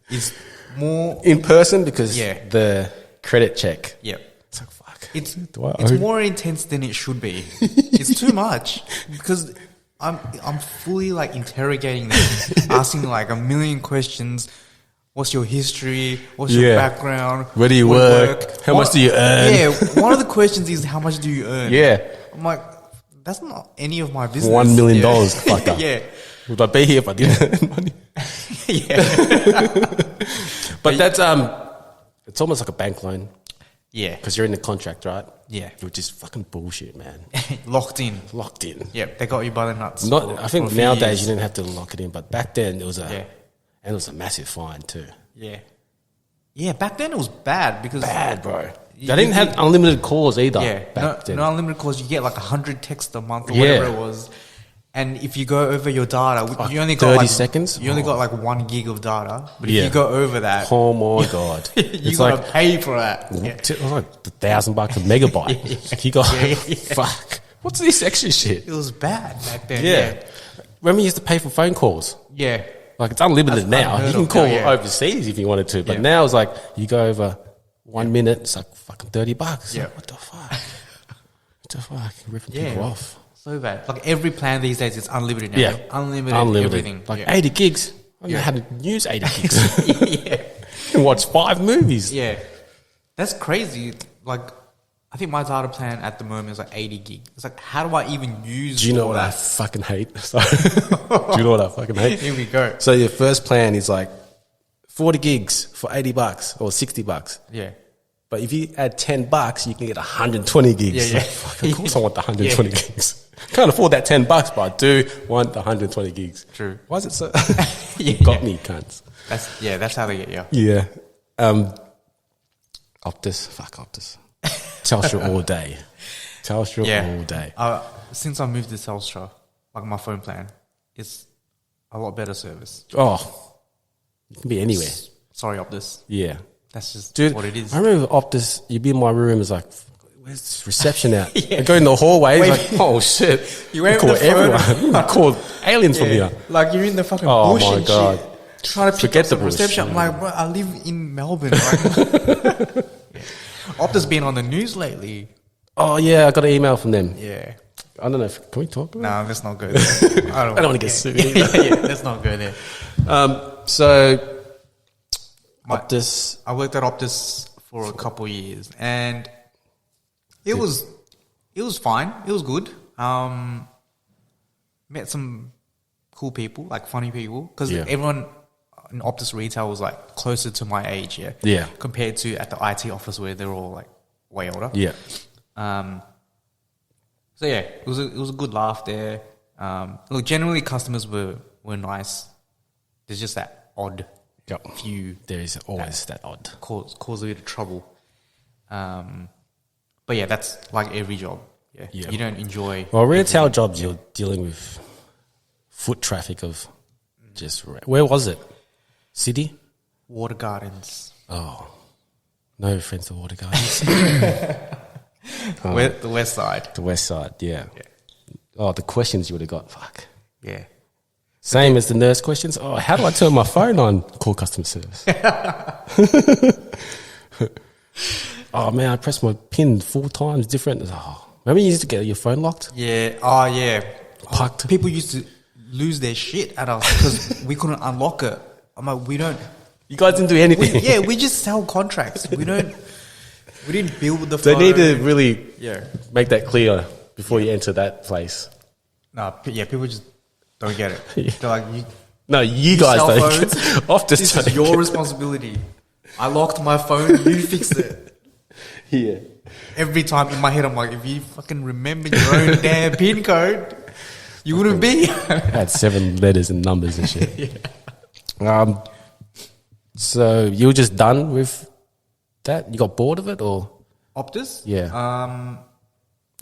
is more... In person, because the credit check. Yep. It's like, fuck. It's more intense than it should be. It's too much. Because I'm fully like interrogating them, asking like a million questions. What's your history? What's your background? Where do you work? How much do you earn? Yeah, one of the questions is how much do you earn? Yeah. I'm like, that's not any of my business. $1 million, fucker. Yeah. Would I be here if I didn't earn money? Yeah. But that's it's almost like a bank loan. Yeah. Because you're in the contract, right? Yeah. Which is fucking bullshit, man. Locked in. Yeah. They got you by the nuts. I think nowadays you didn't have to lock it in, but back then it was and it was a massive fine too. Yeah. Yeah, back then it was bad because... Bad, bro. They didn't have unlimited calls either. Yeah. Back then. No unlimited calls. You get like 100 texts a month or whatever it was. And if you go over your data, you only got 30 like... seconds? You only got like 1 gig of data. But if you go over that... Oh my God. you got to pay for that. It was like $1,000 a megabyte. You got... Fuck. What's this extra shit? It was bad back then. Yeah. Remember you used to pay for phone calls? Yeah. Like, it's unlimited now. You can call overseas if you wanted to. But now it's like, you go over 1 minute, it's like fucking $30. Yeah. Like, what the fuck? What the fuck? You're ripping people off. So bad. Like, every plan these days is unlimited now. Yeah. Unlimited. Everything. Like 80 gigs. I don't know how to use 80 gigs. You can watch 5 movies. Yeah. That's crazy. Like, I think my data plan at the moment is like 80 gig. It's like, how do I even use Do you know all what I that? fucking hate? Do you know what I fucking hate? Here we go. So your first plan is like 40 gigs for $80 or $60. Yeah. But if you add $10, you can get 120 gigs. Yeah. Fuck, of course I want the 120 gigs. Can't afford that $10, but I do want the 120 gigs. True. Why is it so? Got me, cunts. That's how they get you. Yeah. Optus. Fuck Optus. Telstra all day. All day. Since I moved to Telstra, like my phone plan, it's a lot better service. Oh, you can be anywhere. Sorry, Optus. Yeah. That's just Dude, what it is. I remember Optus, you'd be in my room, it's like, where's this reception at? I go in the hallway, it's like, oh shit. You went call with the phone. everyone. I called aliens from here. Like you're in the fucking Oh bush my and God. shit. Trying to pick Forget up some the bush. reception. I'm like, bro, I live in Melbourne. Like, Optus been on the news lately. Oh yeah, I got an email from them. Yeah. I don't know, can we talk about it? Nah, let's not go there. I don't want to get sued yeah, either. let's not go there. So, Optus. I worked at Optus for a couple years, and it was fine. It was good. Met some cool people, like funny people, because everyone in Optus retail was like closer to my age, Yeah. compared to at the IT office where they're all like way older. Yeah. So yeah, it was a good laugh there. Look, generally customers were nice. There's just that odd few. There is always that odd. Cause a bit of trouble. But yeah, that's like every job. Yeah. You don't enjoy. Well, retail jobs, you're dealing with foot traffic of just. Where was it? City? Water Gardens. Oh, no offense to Water Gardens. The west side. The west side, yeah. Oh, the questions you would have got. Fuck. Yeah. Same as the nurse questions. Oh, how do I turn my phone on? Call customer service. Oh man, I pressed my pin 4 times different. Oh, remember you used to get your phone locked? Yeah. Oh yeah. Pucked. People used to lose their shit at us because we couldn't unlock it. I'm like, we don't. You guys didn't do anything. We just sell contracts. We didn't build the They phone. need to really Yeah. make that clear before you enter that place. People just don't get it. They're like, No, you guys sell don't. phones? Off this this is your responsibility. I locked my phone, you fixed it. Yeah. Every time in my head, I'm like, if you fucking remembered your own damn PIN code, you wouldn't be. I had 7 letters and numbers and shit. So you were just done with that? You got bored of it, or Optus? Yeah.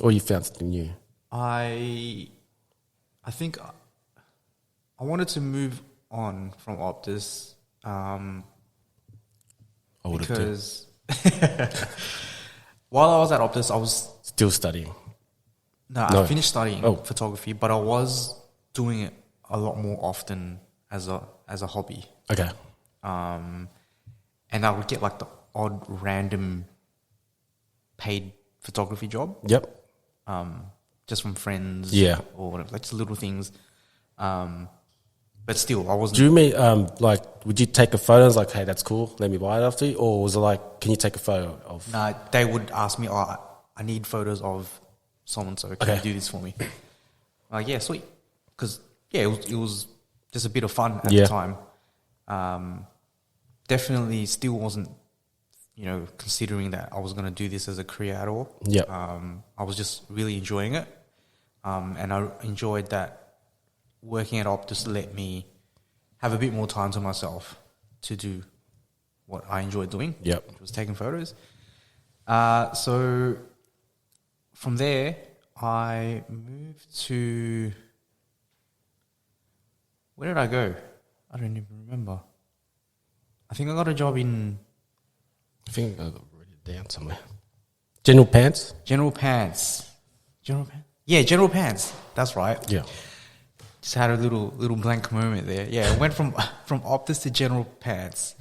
Or you found something new? I think I wanted to move on from Optus because while I was at Optus, I was still studying. No, I finished studying photography, but I was doing it a lot more often as a hobby. Okay. And I would get like the odd random paid photography job. Yep. Just from friends. Yeah. Or whatever, like just little things. But still, I wasn't. Do you mean like? Would you take a photo? And like, hey, that's cool. Let me buy it after you, or was it like, can you take a photo of? No, they would ask me, I need photos of someone. So can you do this for me? I'm like, yeah, sweet. Because it was just a bit of fun at the time. Definitely, still wasn't, considering that I was going to do this as a career at all. Yeah. I was just really enjoying it, and I enjoyed that. Working at Optus let me have a bit more time to myself to do what I enjoyed doing. Yep. Which was taking photos. So from there, I moved to... Where did I go? I don't even remember. I think I got a job in... I think I got written down somewhere. General Pants? General Pants. General Pants? Yeah, General Pants. That's right. Yeah. Just had a little blank moment there. Yeah, I went from Optus to General Pants.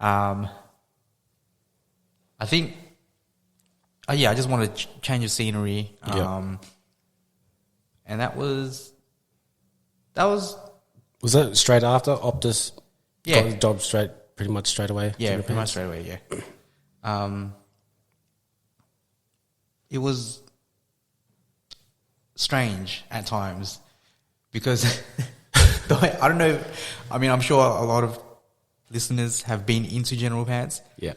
I think... I just wanted to change of scenery. And that was... Was that straight after Optus? Yeah. Got the job pretty much straight away? Yeah, pretty much straight away, yeah. It was strange at times because I don't know. I mean, I'm sure a lot of listeners have been into General Pants. Yeah.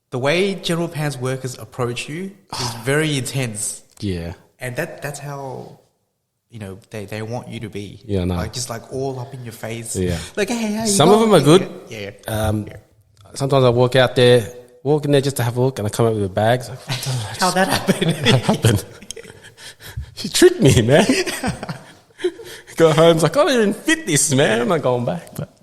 The way General Pants workers approach you is very intense. Yeah. And that's how... they want you to be. Yeah, no. Like, just like all up in your face. Yeah. Like, hey, how you Some of them are good. Yeah. Sometimes I walk in there just to have a look, and I come out with a bag. It's like, How'd that happen? What happened? She tricked me, man. Go home, it's like, I didn't fit this, man. I'm not going back. But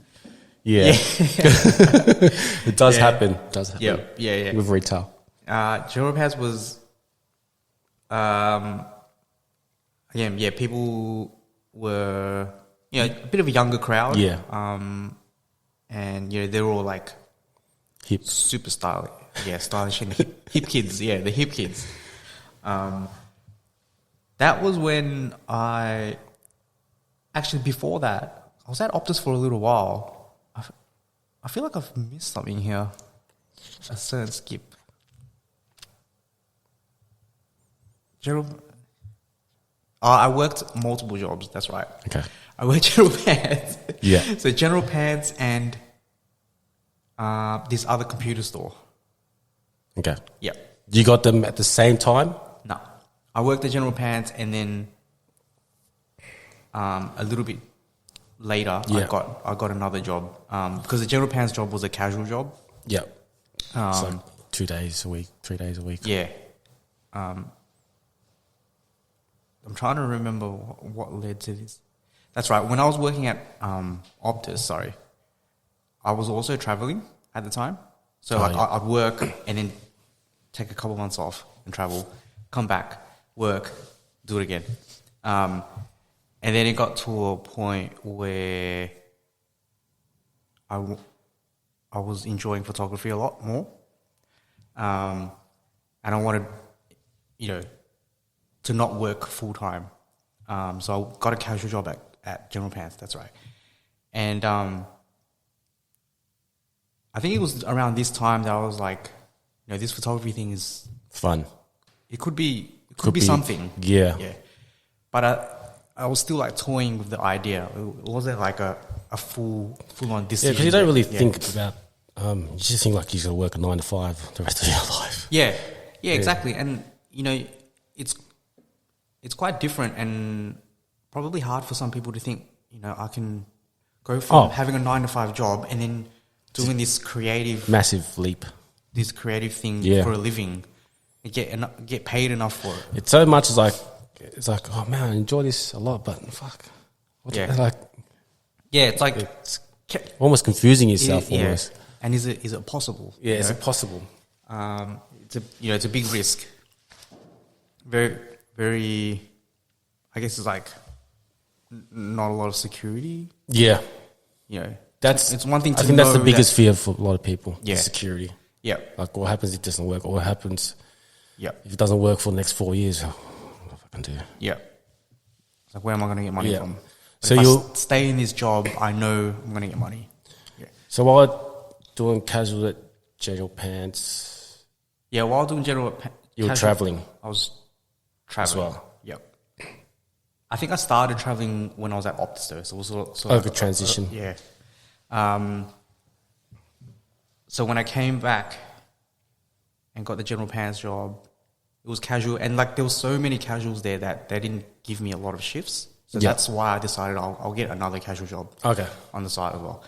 Yeah. It does Yeah. happen. Does happen. Yeah. With retail. General Pants was, again, people were, a bit of a younger crowd. Yeah. And, they're all like Hip. super stylish. Yeah, stylish and hip kids. Yeah, the hip kids. That was when actually before that, I was at Optus for a little while. I feel like I've missed something here. A certain skip. I worked multiple jobs. That's right. Okay. I worked General Pants. Yeah. So General Pants and this other computer store. Okay. Yeah. You got them at the same time? No, I worked at General Pants, and then a little bit later, Yeah. I got another job because the General Pants job was a casual job. Yeah. It's like 2 days a week, 3 days a week. Yeah. I'm trying to remember what led to this. That's right. When I was working at Optus, I was also traveling at the time. So I'd work and then take a couple months off and travel, come back, work, do it again. And then it got to a point where I was enjoying photography a lot more. And I wanted, to not work full time. So I got a casual job at General Pants, that's right. And I think it was around this time that I was like, this photography thing is Fun. It could be something. Yeah. Yeah. But I was still like toying with the idea. It wasn't like a full on Yeah, decision. because you don't really think about, you just think like you're going to work a 9 to 5 the rest of your life. Yeah, exactly. And, it's quite different and probably hard for some people to think, I can go from having a 9 to 5 job and then doing this creative... Massive leap. This creative thing for a living and get paid enough for it. It's so much as like, oh man, I enjoy this a lot, but fuck. Yeah. Like, it's like... it's almost confusing yourself almost. And is it possible? Yeah, is it possible? It's a big risk. Very, very, I guess it's like not a lot of security. Yeah. It's one thing to I think that's the biggest fear for a lot of people. Yeah. Security. Yeah. Like what happens if it doesn't work? Or what happens if it doesn't work for the next 4 years? What I can do? Yeah. It's like, where am I going to get money from? But So if you'll I stay in this job, I know I'm going to get money. Yeah. So while doing casual at General Pants, While doing you were traveling. I was traveling as well. Yep. I think I started traveling when I was at Optus though, so it was sort of a transition. Yeah. So when I came back and got the General Pants job, it was casual, and like there was so many casuals there that they didn't give me a lot of shifts. So that's why I decided I'll get another casual job on the side as well.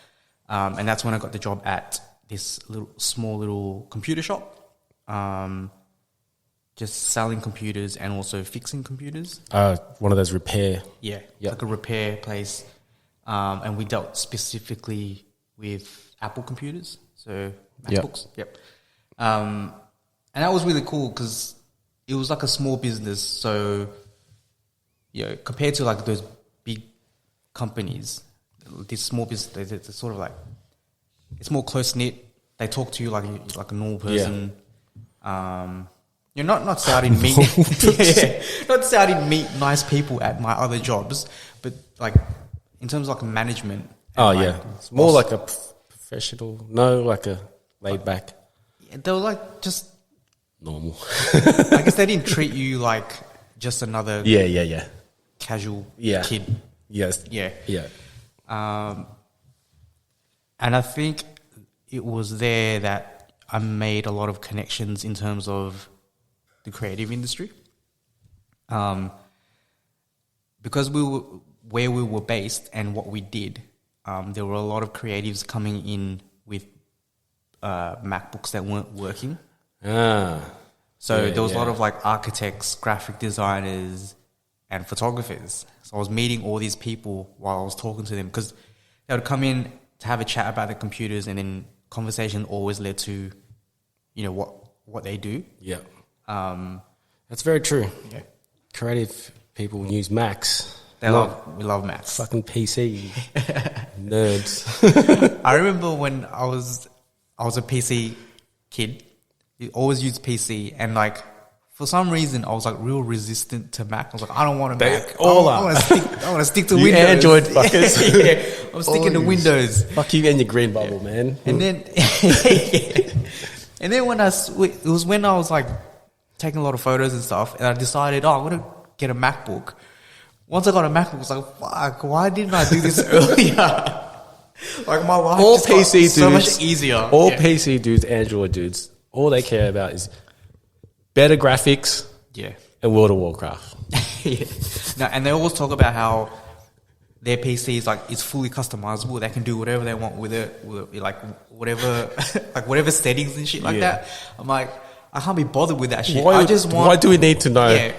And that's when I got the job at this small little computer shop, just selling computers and also fixing computers. One of those repair. Yeah, like a repair place. And we dealt specifically with Apple computers, so MacBooks. Yep. And that was really cool because it was like a small business. So, compared to like those big companies, this small business, they're sort of like, it's more close knit. They talk to you like a normal person. You're not say I didn't meet, not to say I didn't meet nice people at my other jobs, but like in terms of like management. More like a professional. No, like a laid back. Yeah, they were like just normal. I guess they didn't treat you like just another casual kid. Yes. Yeah. And I think it was there that I made a lot of connections in terms of the creative industry. Because where we were based and what we did, there were a lot of creatives coming in with MacBooks that weren't working. So there was a lot of like architects, graphic designers, and photographers. So I was meeting all these people while I was talking to them because they would come in, to have a chat about the computers, and then conversation always led to, what they do. Yeah. That's very true. Yeah. Creative people use Macs. We love Macs. Fucking PC nerds. I remember when I was a PC kid. You always used PC, and like for some reason I was like real resistant to Mac. I was like, I don't want a Mac. I want to stick to Windows. Android fuckers. Yeah, I'm sticking to Windows. Fuck you and your green bubble, man. And then, and then it was when I was like taking a lot of photos and stuff, and I decided, I'm gonna get a MacBook. Once I got a MacBook, I was like, fuck, why didn't I do this earlier? Like my life All just PC got dudes, so much easier. All PC dudes, Android dudes, all they care about is better graphics, and World of Warcraft. Yeah. No, and they always talk about how their PC is like fully customizable. They can do whatever they want with it, like whatever settings and shit like that. I'm like, I can't be bothered with that shit. Why do we need to know? Yeah,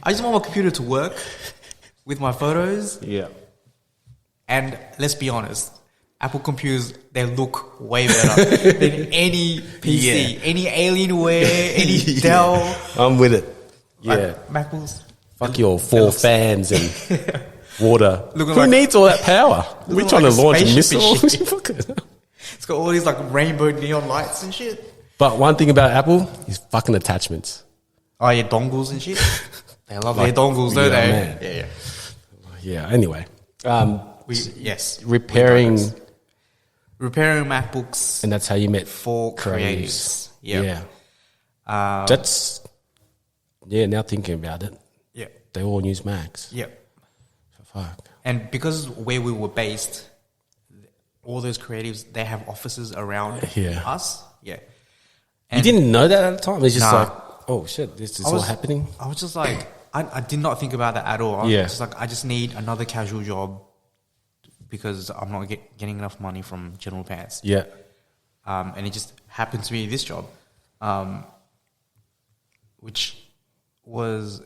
I just want my computer to work with my photos. Yeah. And let's be honest, Apple computers, they look way better than any PC, any Alienware, any Dell. I'm with it. Yeah. Like MacBooks. Fuck your 4 fans and water. Who like, needs all that power? We're trying like to launch a missile. It's got all these like rainbow neon lights and shit. But one thing about Apple is fucking attachments. Oh yeah, dongles and shit. They love their dongles, don't they? Man. Yeah. Anyway, repairing MacBooks, and that's how you met for creatives. Yeah. That's now thinking about it, they all use Macs. Yeah. Fuck. And because where we were based, all those creatives, they have offices around us. Yeah. And you didn't know that at the time? It's just like, oh shit, this is all happening? I was just like, I did not think about that at all. I was just like, I just need another casual job because I'm not getting enough money from General Pants. Yeah. And it just happened to be this job, which was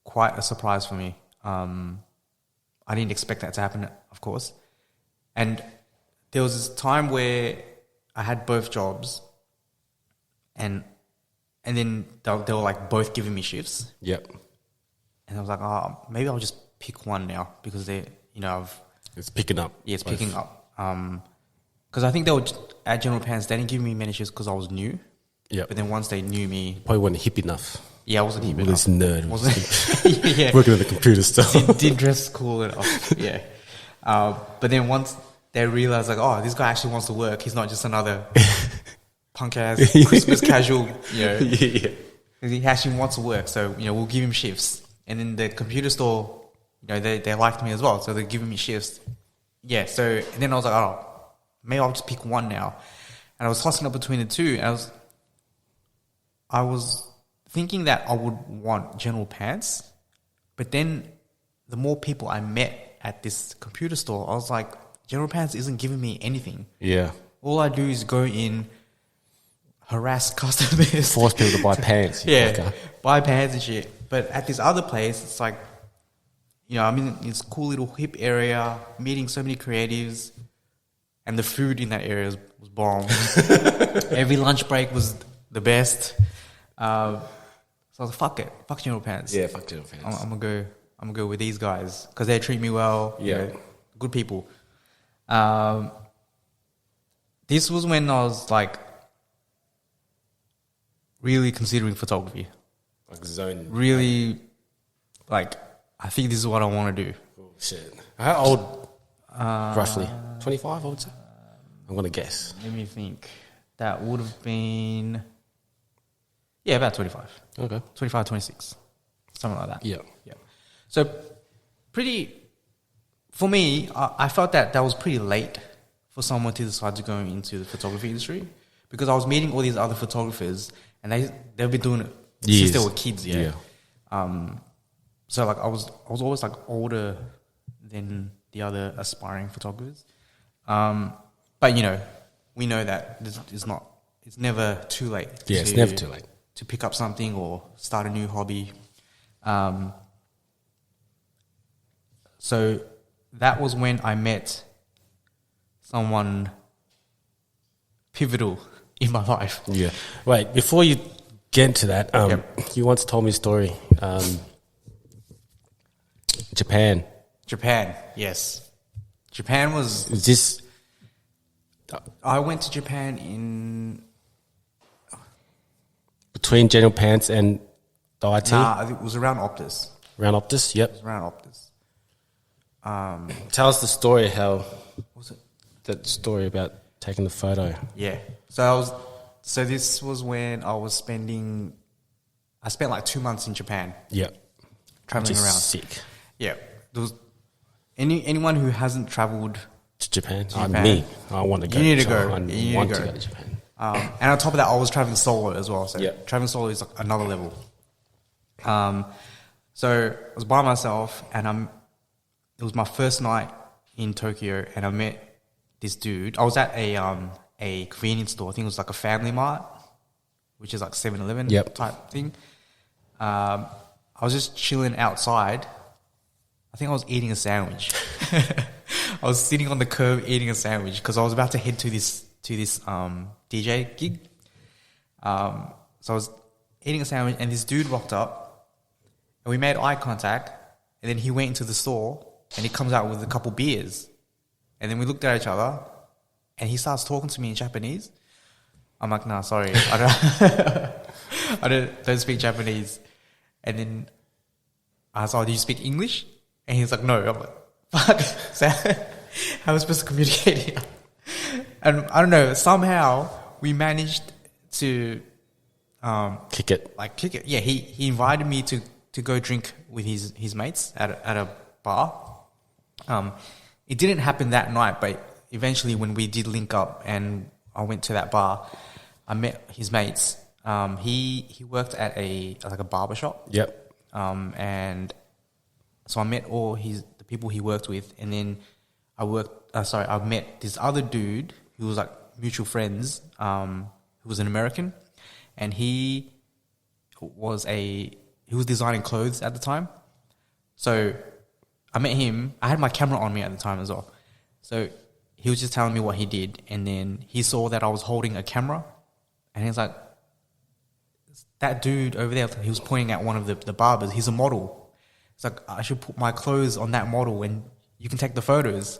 quite a surprise for me. I didn't expect that to happen, of course. And there was this time where I had both jobs, and then they were like both giving me shifts. Yep. And I was like, maybe I'll just pick one now because it's picking up. Yeah, it's picking up. Because I think they were at General Pants. They didn't give me many shifts because I was new. Yeah. But then once they knew me, probably wasn't hip enough. Yeah, I wasn't hip enough. This nerd. Wasn't working on the computer stuff. Did dress cool enough. Yeah. But then once they realized, like, this guy actually wants to work. He's not just another punk ass Christmas casual. Yeah. He actually wants to work. So we'll give him shifts. And then the computer store, they liked me as well. So they're giving me shifts. Yeah. So and then I was like, maybe I'll just pick one now. And I was tossing up between the two. And I was thinking that I would want General Pants, but then the more people I met at this computer store, I was like, General Pants isn't giving me anything. Yeah. All I do is go in, harass customers. Force people to buy pants. Buy pants and shit. But at this other place, it's like, I'm in this cool little hip area, meeting so many creatives, and the food in that area was bomb. Every lunch break was the best. So I was like, fuck General Pants. Yeah, fuck General Pants. I'm gonna go with these guys because they treat me well. Yeah, good people. This was when I was like really considering photography. Like zone. Really, like I think this is what I want to do. Oh shit! How old? Roughly 25, I would say. I'm gonna guess. Let me think. That would have been. Yeah, about 25. Okay. 25, 26. Something like that. Yeah. So, for me, I felt that was pretty late for someone to decide to go into the photography industry because I was meeting all these other photographers and they've been doing it since they were kids. Yeah. So like I was always like older than the other aspiring photographers. But we know that it's never too late. Yeah, it's never too late to pick up something or start a new hobby. So that was when I met someone pivotal in my life. Yeah. Wait, before you get into that, Yep. you once told me a story. Japan. Yes. Japan was... Is this... I went to Japan in... Between General Pants and the IT? Nah, it was around Optus. Around Optus? Yep. It was around Optus. Tell us the story, how... Was it? That story about taking the photo. Yeah. So this was when I spent like 2 months in Japan. Yep. Traveling Which is around. sick. Yeah. There was anyone who hasn't traveled To Japan? Japan. Me. I want to go. You need to so go. I You need want to to go. go to Japan. and on top of that, I was traveling solo as well. So Yep. traveling solo is like another level. So I was by myself, and it was my first night in Tokyo, and I met this dude. I was at a convenience store. I think it was like a Family Mart, which is like 7-Eleven Yep. type thing. I was just chilling outside. I think I was eating a sandwich. I was sitting on the curb eating a sandwich because I was about to head to this DJ gig. So I was eating a sandwich, and this dude walked up, and we made eye contact, and then he went into the store, and he comes out with a couple beers, and then we looked at each other, and he starts talking to me in Japanese. I'm like, nah, sorry, I don't speak Japanese. And then I was like, do you speak English? And he's like, no. I'm like, fuck. So how am I supposed to communicate here? And I don't know, somehow we managed to Kick it. kick it. Yeah, he invited me to go drink with his mates at a bar. It didn't happen that night, but eventually when we did link up and I went to that bar, I met his mates. He worked at a barber shop. Yep. And so I met all the people he worked with, and then I met this other dude who was like mutual friends, who was an American, and he was designing clothes at the time. So I met him. I had my camera on me at the time as well. So he was just telling me what he did, and then he saw that I was holding a camera, and he was like, that dude over there, he was pointing at one of the barbers, he's a model. It's like, I should put my clothes on that model and you can take the photos.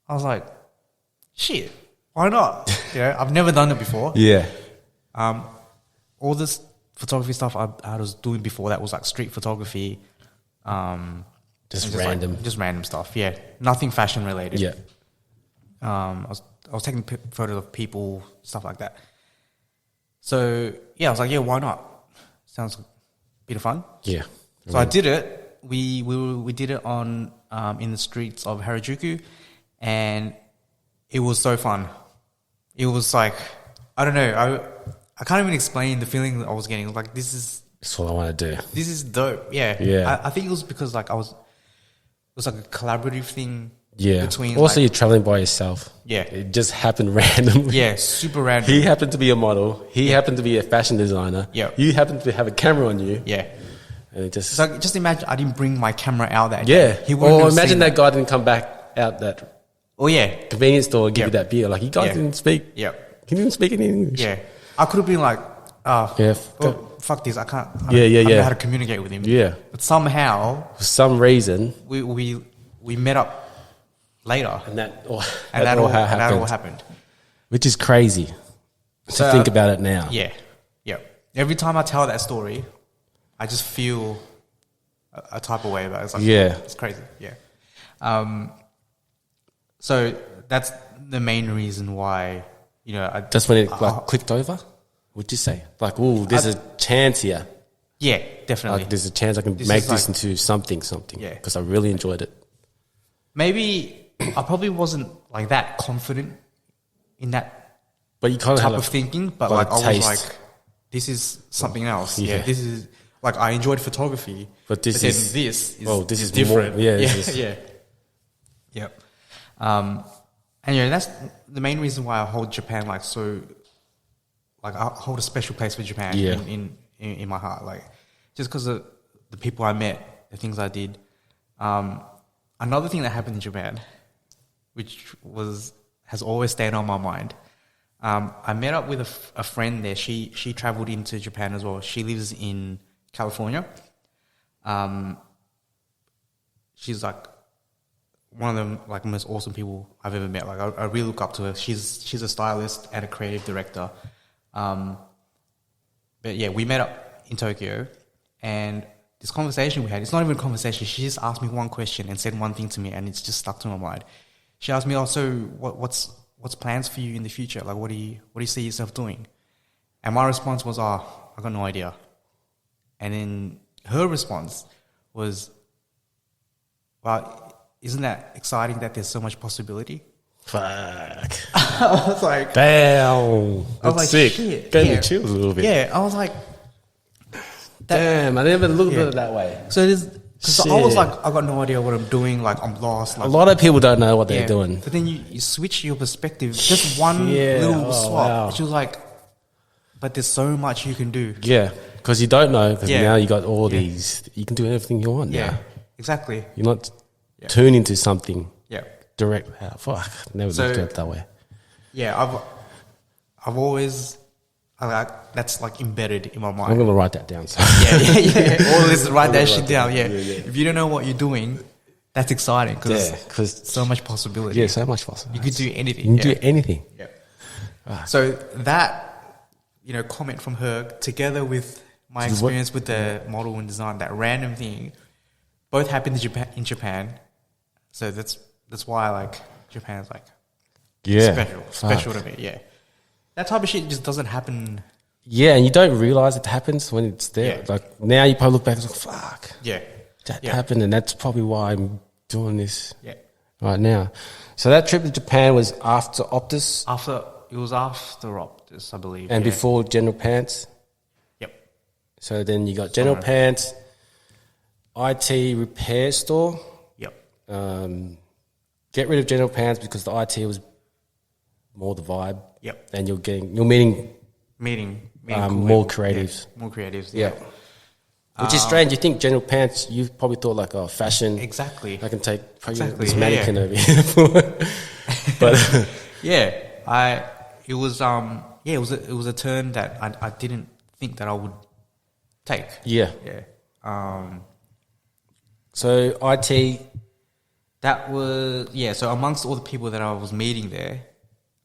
I was like, shit, why not? I've never done it before. Yeah. All this photography stuff I was doing before that was like street photography. Just and random. just random stuff, yeah. Nothing fashion related. Yeah. I was taking photos of people, stuff like that. So, yeah, I was like, yeah, why not? Sounds like a bit of fun. Yeah. So I did it. We did it on in the streets of Harajuku, and it was so fun. It was like, I don't know, I can't even explain the feeling that I was getting. Like, That's what I want to do. this is dope. Yeah. Yeah. I think it was because like it was like a collaborative thing. Yeah. Between Also, you're traveling by yourself. Yeah. It just happened randomly. Yeah, super random. He happened to be a model. He happened to be a fashion designer. Yeah. You happened to have a camera on you. Yeah. And it just... So just imagine I didn't bring my camera out that yeah. day. He wouldn't Or have imagine seen that guy didn't come back out that Oh yeah. convenience store and give Yeah. you that beer. Like, you guys Yeah. didn't speak. Yeah. He didn't speak any English. Yeah. I could have been like, Yeah. fuck this. I can't. I Yeah, don't yeah. know how to communicate with him. Yeah. But somehow For some reason. we met up later, And that all happened. Which is crazy to think about it now. Yeah. Yeah. Every time I tell that story, I just feel a type of way about it. It's like, Yeah. it's crazy. Yeah. So that's the main reason why, Just when it clicked over, would you say? Like, ooh, there's a chance here. yeah, definitely. Like, there's a chance I can This make is this like- into something. Yeah. Because I really enjoyed it. Maybe I probably wasn't like that confident in that But you kind of type had of thinking, but like like a I was taste. like, this is something else. Yeah. Yeah, this is like I enjoyed photography, But this then is- this is oh, this is different. more- yeah, yeah, this is- yeah, yep. And that's the main reason why I hold Japan like so. Like I hold a special place for Japan Yeah. in my heart. Like just because of the people I met, the things I did. Another thing that happened in Japan, which was has always stayed on my mind. I met up with a friend there. She traveled into Japan as well. She lives in California. She's like one of the like most awesome people I've ever met. Like I really look up to her. She's a stylist and a creative director. But yeah, we met up in Tokyo, and this conversation we had, it's not even a conversation. She just asked me one question and said one thing to me, and it's just stuck to my mind. She asked me, "Oh, so what's plans for you in the future? Like, what do you see yourself doing?" And my response was, "Oh, I got no idea." And then her response was, "Well, isn't that exciting that there's so much possibility?" Fuck. I was like, damn. That's like, sick. shit. Gave Yeah. me chills a little bit. Yeah, I was like, Damn, I never looked Yeah. at it that way. so it is. Because I was Shit. like, I got no idea what I'm doing. Like, I'm lost. A Like, lot of people don't know what they're yeah. doing. But then you switch your perspective. Just one Yeah. little Oh, swap. wow. She was like, but there's so much you can do. Yeah, because you don't know. Because Yeah. now you got all Yeah. these. You can do everything you want. Yeah, now. exactly. You're not Yeah. tuned into something Yeah. direct. Oh, fuck, never So- looked at it that way. Yeah, I've always, that's like embedded in my I'm mind. gonna write that down. So. Yeah. All this, write that shit down. Yeah. Yeah. If you don't know what you're doing, that's exciting because Yeah, because so much possibility. yeah, so much possible. You could do anything. You can yeah. do anything. Yeah. So that, comment from her together with my So what- experience with the model and design, that random thing, both happened in Japan. So that's why like Japan's like Yeah, special fuck. to me. Yeah. That type of shit just doesn't happen. Yeah, and you don't realize it happens when it's there. Yeah. Like now, you probably look back and like, fuck, Yeah. that Yeah. happened, and that's probably why I'm doing this Yeah. right now. So that trip to Japan was after Optus It was after Optus, I believe. and yeah. before General Pants. Yep. So then you got General Pants, IT repair store. Yep. Get rid of General Pants because the IT was more the vibe. Yep. And you're meeting Meeting more people. creatives. Yeah. More creatives. Yeah. Which is strange. You think General Pants, you probably thought like, oh, fashion. Exactly. I can take probably Exactly, this yeah, mannequin yeah. over here. But Yeah. It was a turn that I didn't think that I would take. yeah. Yeah. So IT, That was so amongst all the people that I was meeting there,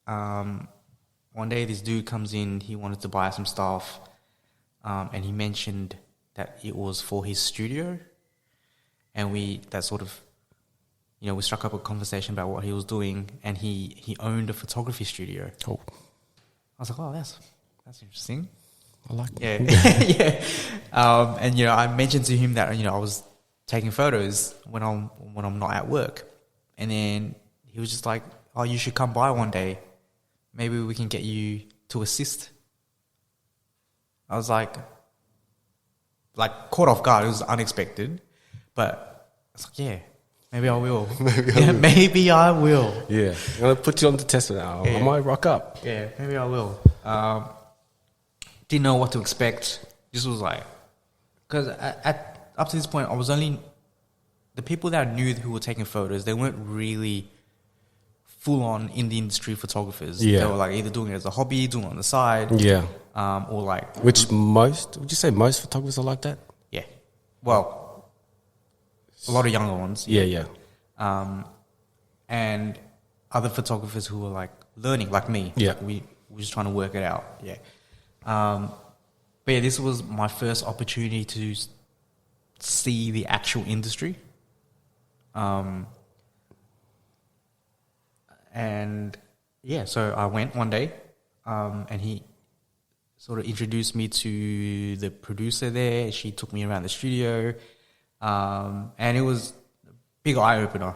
one day this dude comes in, he wanted to buy some stuff, and he mentioned that it was for his studio, and we struck up a conversation about what he was doing, and he owned a photography studio. oh, I was like, oh, that's interesting. I like Yeah, yeah. And I mentioned to him that I was taking photos when I'm not at work, and then he was just like, "Oh, you should come by one day. Maybe we can get you to assist." I was like caught off guard. It was unexpected, but I was like, "Yeah, maybe I will. Maybe I will. Yeah. I'm going to put you on the test now. Yeah. I might rock up. Yeah, maybe I will." Didn't know what to expect. This was like, because up to this point, I was only the people that I knew who were taking photos. They weren't really full on in the industry photographers. Yeah. They were like either doing it as a hobby, doing it on the side, Yeah. or like Would you say most photographers are like that? yeah. Well, a lot of younger ones. Yeah, yeah. And other photographers who were like learning, like me. Yeah. Like we were just trying to work it out. Yeah. But yeah, this was my first opportunity to see the actual industry. And yeah, so I went one day, and he sort of introduced me to the producer there. She took me around the studio, and it was a big eye opener.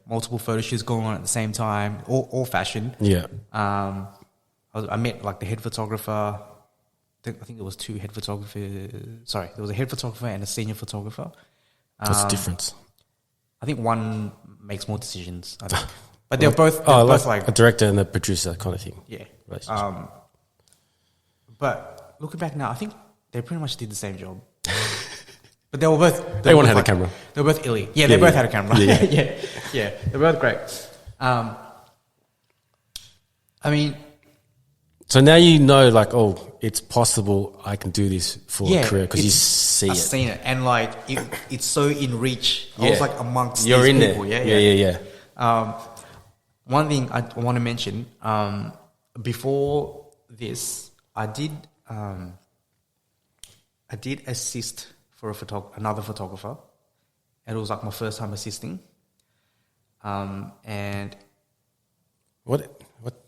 Multiple photo shoots going on at the same time, all fashion. Yeah. I met like the head photographer. I think there was two head photographers. Sorry, there was a head photographer and a senior photographer. What's the difference? I think one makes more decisions. I think, but they're both like a director and a producer kind of thing. yeah. Relationship. But looking back now, I think they pretty much did the same job. But they Everyone had a camera. They were both illy. Yeah, Yeah, they both yeah. had a camera. Yeah, yeah. They're both great. I mean, So now you know, like, oh, it's possible I can do this for a career because you it's- see I've it. seen it, and like it's so in reach. I was like amongst You're these in people. there. Yeah. Yeah. One thing I want to mention, before this, I did assist for another photographer, and it was like my first time assisting. And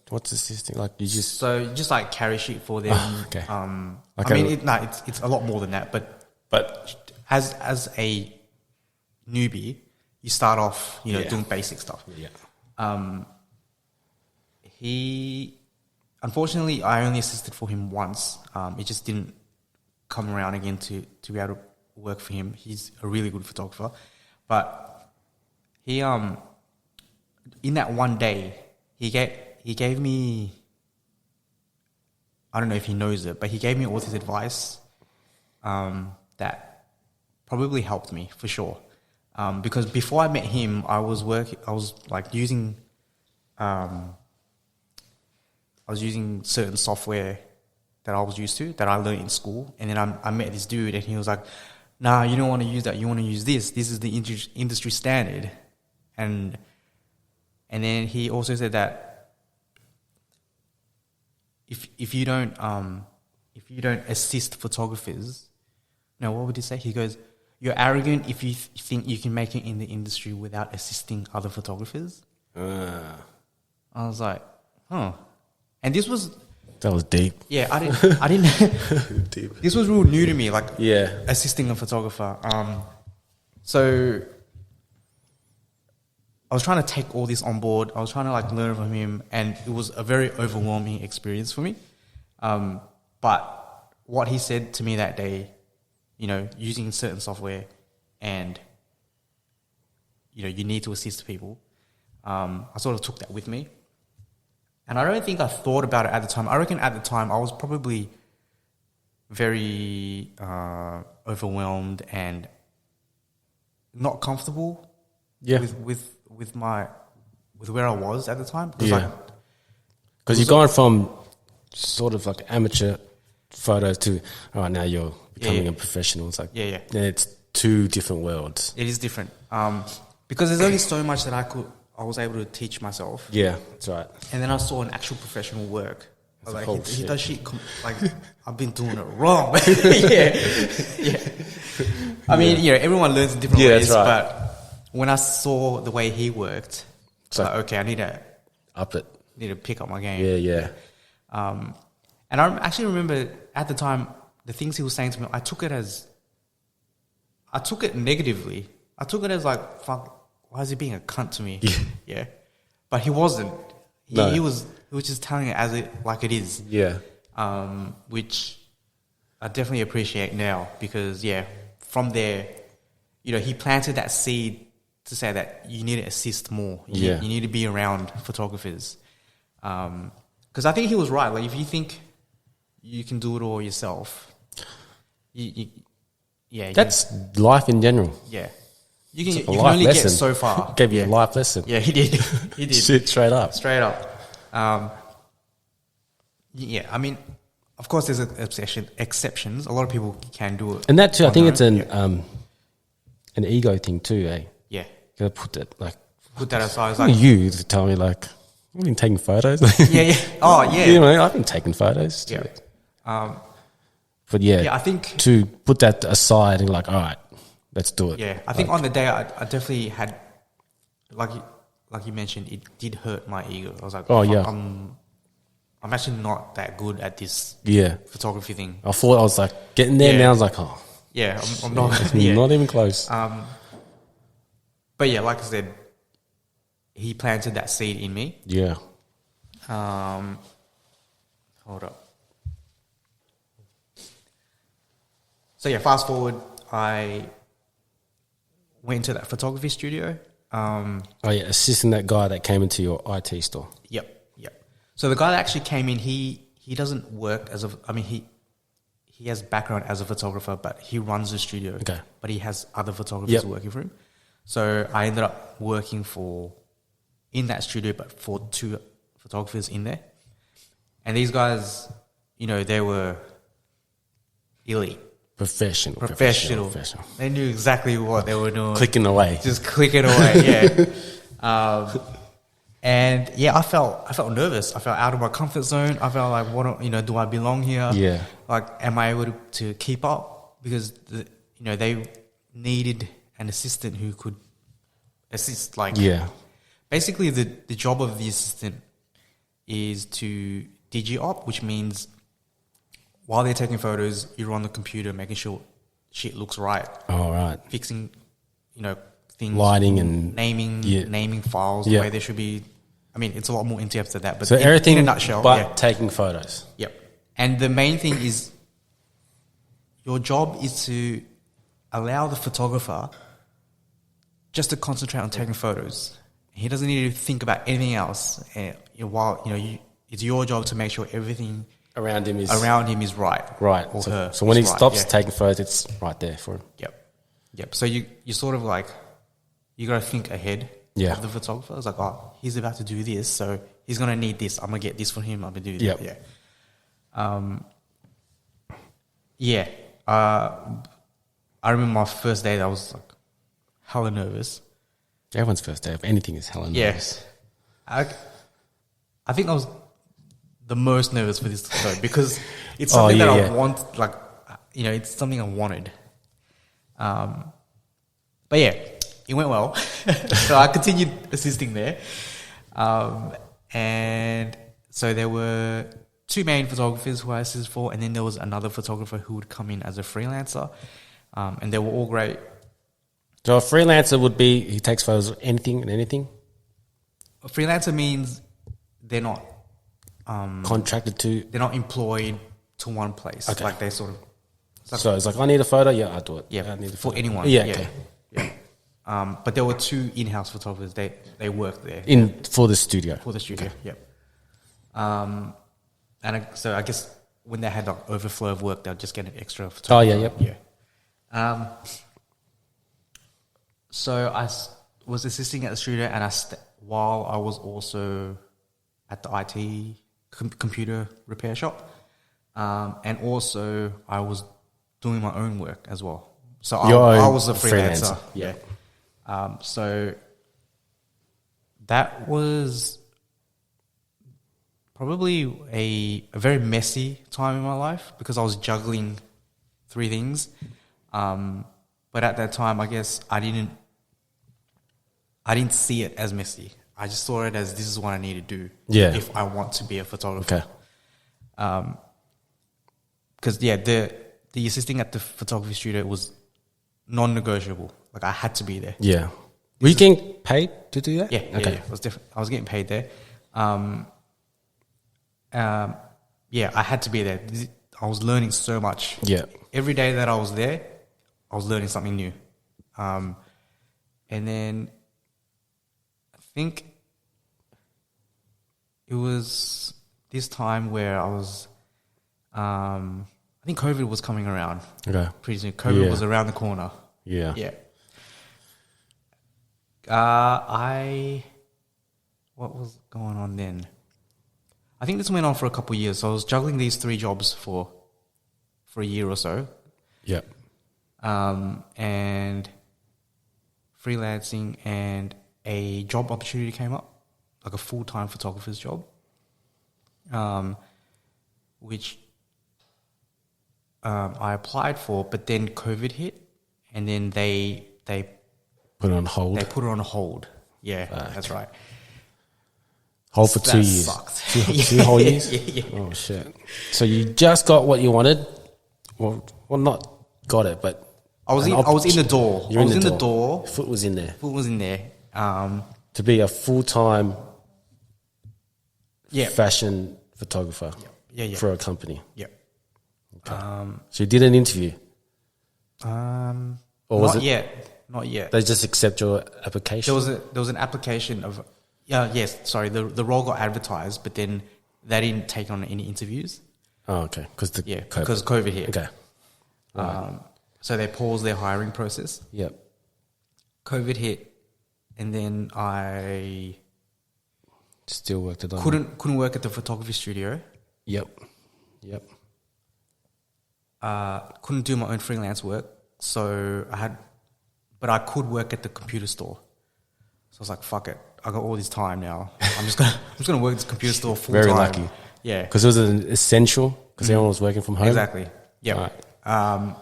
What's assisting? Like you just so just like carry sheet for them. okay. I mean, it's a lot more than that, but as a newbie, you start off, doing basic stuff. yeah. He, unfortunately, I only assisted for him once. It just didn't come around again to be able to work for him. He's a really good photographer, but he in that one day he gave me, I don't know if he knows it, but he gave me all this advice that probably helped me for sure. Because before I met him, I was using certain software that I was used to, that I learned in school. And then I met this dude and he was like, nah, you don't want to use that. You want to use this. This is the industry standard. And then he also said that if you don't assist photographers, no, what would he say? He goes, you're arrogant if you think you can make it in the industry without assisting other photographers. I was like, huh. And this was... That was deep. Yeah, I didn't... Deep. This was real new to me, like Yeah. assisting a photographer. So I was trying to take all this on board. I was trying to like learn from him, and it was a very overwhelming experience for me. But what he said to me that day, using certain software and, you need to assist people, I sort of took that with me. And I don't think I thought about it at the time. I reckon at the time I was probably very overwhelmed and not comfortable with where I was at the time. Yeah. Because you're going from sort of like amateur photos to, all right, now you're becoming a professional. It's like, yeah. It's two different worlds. It is different. Because there's only so much that I was able to teach myself. Yeah, that's right. And then I saw an actual professional work. I was like, Oh, he shit. does shit like I've been doing it wrong. yeah. I mean, everyone learns in different ways. that's right. But when I saw the way he worked, it's like, okay, I need to pick up my game. Yeah. And I actually remember at the time the things he was saying to me. I took it negatively. I took it as like, fuck. Why is he being a cunt to me? Yeah. But he wasn't. He was just telling it like it is. Yeah. Which I definitely appreciate now because, from there, he planted that seed to say that you need to assist more. You need to be around photographers. Because I think he was right. Like, if you think you can do it all yourself, That's life in general. Yeah. You can life only lesson. get so far. Gave you a life lesson. Yeah, he did. He did. Shit, straight up. Straight up. I mean, of course, there's exceptions. A lot of people can do it. And that too, I think it's an an ego thing too, eh? Yeah. You gotta put that aside. It's like, like, you to tell me like, I've been taking photos. yeah. Oh, yeah. I've been taking photos too. Yeah. But I think to put that aside and like, all right, let's do it. Yeah, I think on the day I definitely had, like you mentioned, it did hurt my ego. I was like, I'm actually not that good at this photography thing. I thought I was like getting there. Now I was like, oh, yeah, I'm not. not even close. But yeah, like I said, he planted that seed in me. Yeah. Hold up. So yeah, fast forward, I went to that photography studio. Assisting that guy that came into your IT store. Yep. So the guy that actually came in, he doesn't work as he has background as a photographer, but he runs the studio. Okay. But he has other photographers working for him. So I ended up working in that studio, but for 2 photographers in there. And these guys, you know, they were elite. Professional. They knew exactly what they were doing. Clicking away. Just clicking away, yeah. And yeah, I felt nervous. I felt out of my comfort zone. I felt like, do I belong here? Yeah. Like, am I able to keep up? Because they needed an assistant who could assist. Like, basically, the job of the assistant is to digi-op, which means while they're taking photos, you're on the computer making sure shit looks right. Oh, right. Fixing, things. Lighting and... Naming files the way they should be. I mean, it's a lot more in-depth than that. But so everything in a nutshell. But taking photos. Yep. And the main thing is your job is to allow the photographer just to concentrate on taking photos. He doesn't need to think about anything else. And it's your job to make sure everything around him is right. Right. Or her. So when he stops taking photos, it's right there for him. Yep. So you sort of like, you got to think ahead of the photographer. It's like, oh, he's about to do this, so he's going to need this. I'm going to get this for him. I'm going to do that. Yeah. I remember my first day, I was like hella nervous. Everyone's first day of anything is hella nervous. Yes. I think I was the most nervous for this photo because it's something that I want, like, it's something I wanted. But yeah, it went well. So I continued assisting there. And so there were 2 main photographers who I assisted for, and then there was another photographer who would come in as a freelancer. And they were all great. So a freelancer would be, he takes photos of anything and anything? A freelancer means they're not... contracted to... They're not employed to one place. Okay. Like they sort of... So it's like, I need a photo, I'll do it. Yeah, I need a for photo. anyone. Yeah, okay. Yeah. But there were 2 in-house photographers. They worked there. For the studio? For the studio, okay. Yep. So I guess when they had like overflow of work, they'll just get an extra photographer. Yeah. So I was assisting at the studio, and while I was also at the IT computer repair shop, and also I was doing my own work as well. So I was a freelancer. Yeah. So that was probably a very messy time in my life because I was juggling 3 things. But at that time, I guess I didn't see it as messy. I just saw it as, this is what I need to do if I want to be a photographer. Okay. Because the assisting at the photography studio was non-negotiable. Like, I had to be there. Yeah. Were you getting paid to do that? Yeah. Okay. Yeah. I was getting paid there. I had to be there. I was learning so much. Yeah. Every day that I was there, I was learning something new. And then I think it was this time where I was, I think COVID was coming around. Okay. Pretty soon. COVID was around the corner. Yeah. Yeah. What was going on then? I think this went on for a couple of years. So I was juggling these 3 jobs for a year or so. Yeah. And freelancing, and a job opportunity came up, like a full-time photographer's job, which I applied for, but then COVID hit, and then they put it on hold. They put it on hold. Yeah, that's right. Hold for 2 years. Sucked. Two whole years? Yeah. Oh, shit. So you just got what you wanted? Well, not got it, but... I was in the door. You're I was in in the door. Foot was in there. Foot was in there. To be a full-time fashion photographer for a company. Yep. Okay. So you did an interview? Or was Not yet. They just accept your application? There was an application of... the role got advertised, but then they didn't take on any interviews. Oh, okay. Because COVID hit. Okay. Right. So they paused their hiring process. Yep. COVID hit, and then I Still worked at home. Couldn't work at the photography studio. Yep. Couldn't do my own freelance work, but I could work at the computer store. So I was like, fuck it, I got all this time now. I'm just gonna work at this computer store full time. Very lucky. Yeah, because it was an essential. Because everyone was working from home. Exactly. Yeah. Right.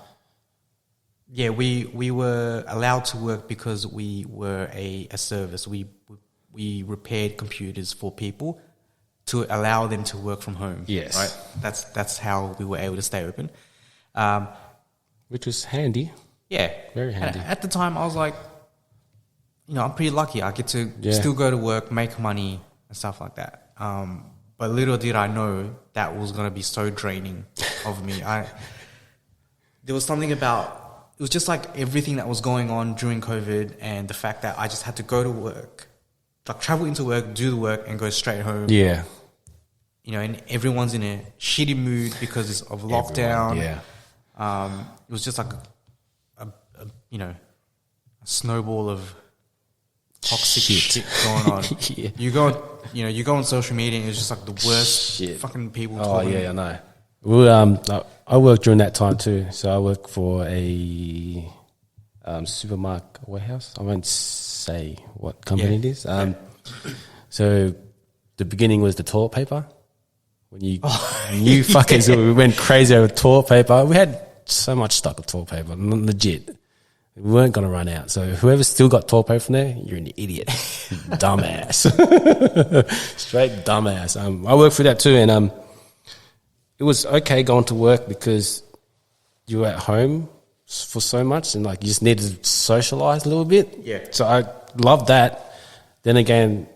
Yeah, we were allowed to work because we were a service. We repaired computers for people to allow them to work from home. Yes. Right. That's how we were able to stay open. Which was handy. Yeah. Very handy. And at the time, I was like, I'm pretty lucky. I get to still go to work, make money, and stuff like that. But little did I know that was going to be so draining of me. There was something about, it was just like everything that was going on during COVID and the fact that I just had to go to work, like travel into work, do the work, and go straight home. Yeah. And everyone's in a shitty mood because of lockdown. Yeah. It was just like a snowball of toxic shit going on. Yeah. You go on social media and it's just like the worst fucking people talking. Oh yeah, I know. Well, I worked during that time too. So I worked for a supermarket warehouse. I won't say what company it is. So the beginning was the toilet paper. When you fuckers, we went crazy over toilet paper. We had so much stock of toilet paper, legit. We weren't going to run out. So whoever's still got toilet paper from there, you're an idiot. Dumbass. Straight dumbass. I worked for that too, and it was okay going to work because you were at home for so much and like you just needed to socialise a little bit. Yeah. So I loved that. Then again,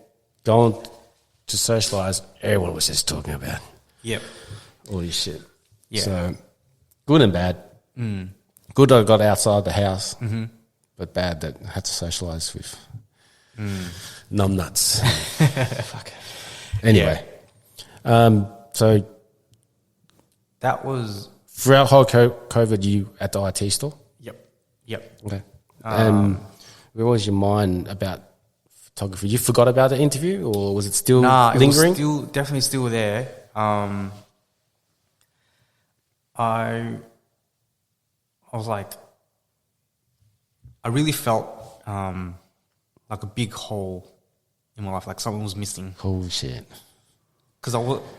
going to socialise, everyone was just talking about all this shit. Yeah. So good and bad. Good I got outside the house, but bad that I had to socialise with numbnuts. Fuck. Anyway, so that was throughout whole COVID, you at the IT store? Yep. Okay. Where was your mind about photography? You forgot about the interview, or was it still lingering? It was definitely still there. I was like, I really felt like a big hole in my life, like something was missing. Oh shit! Because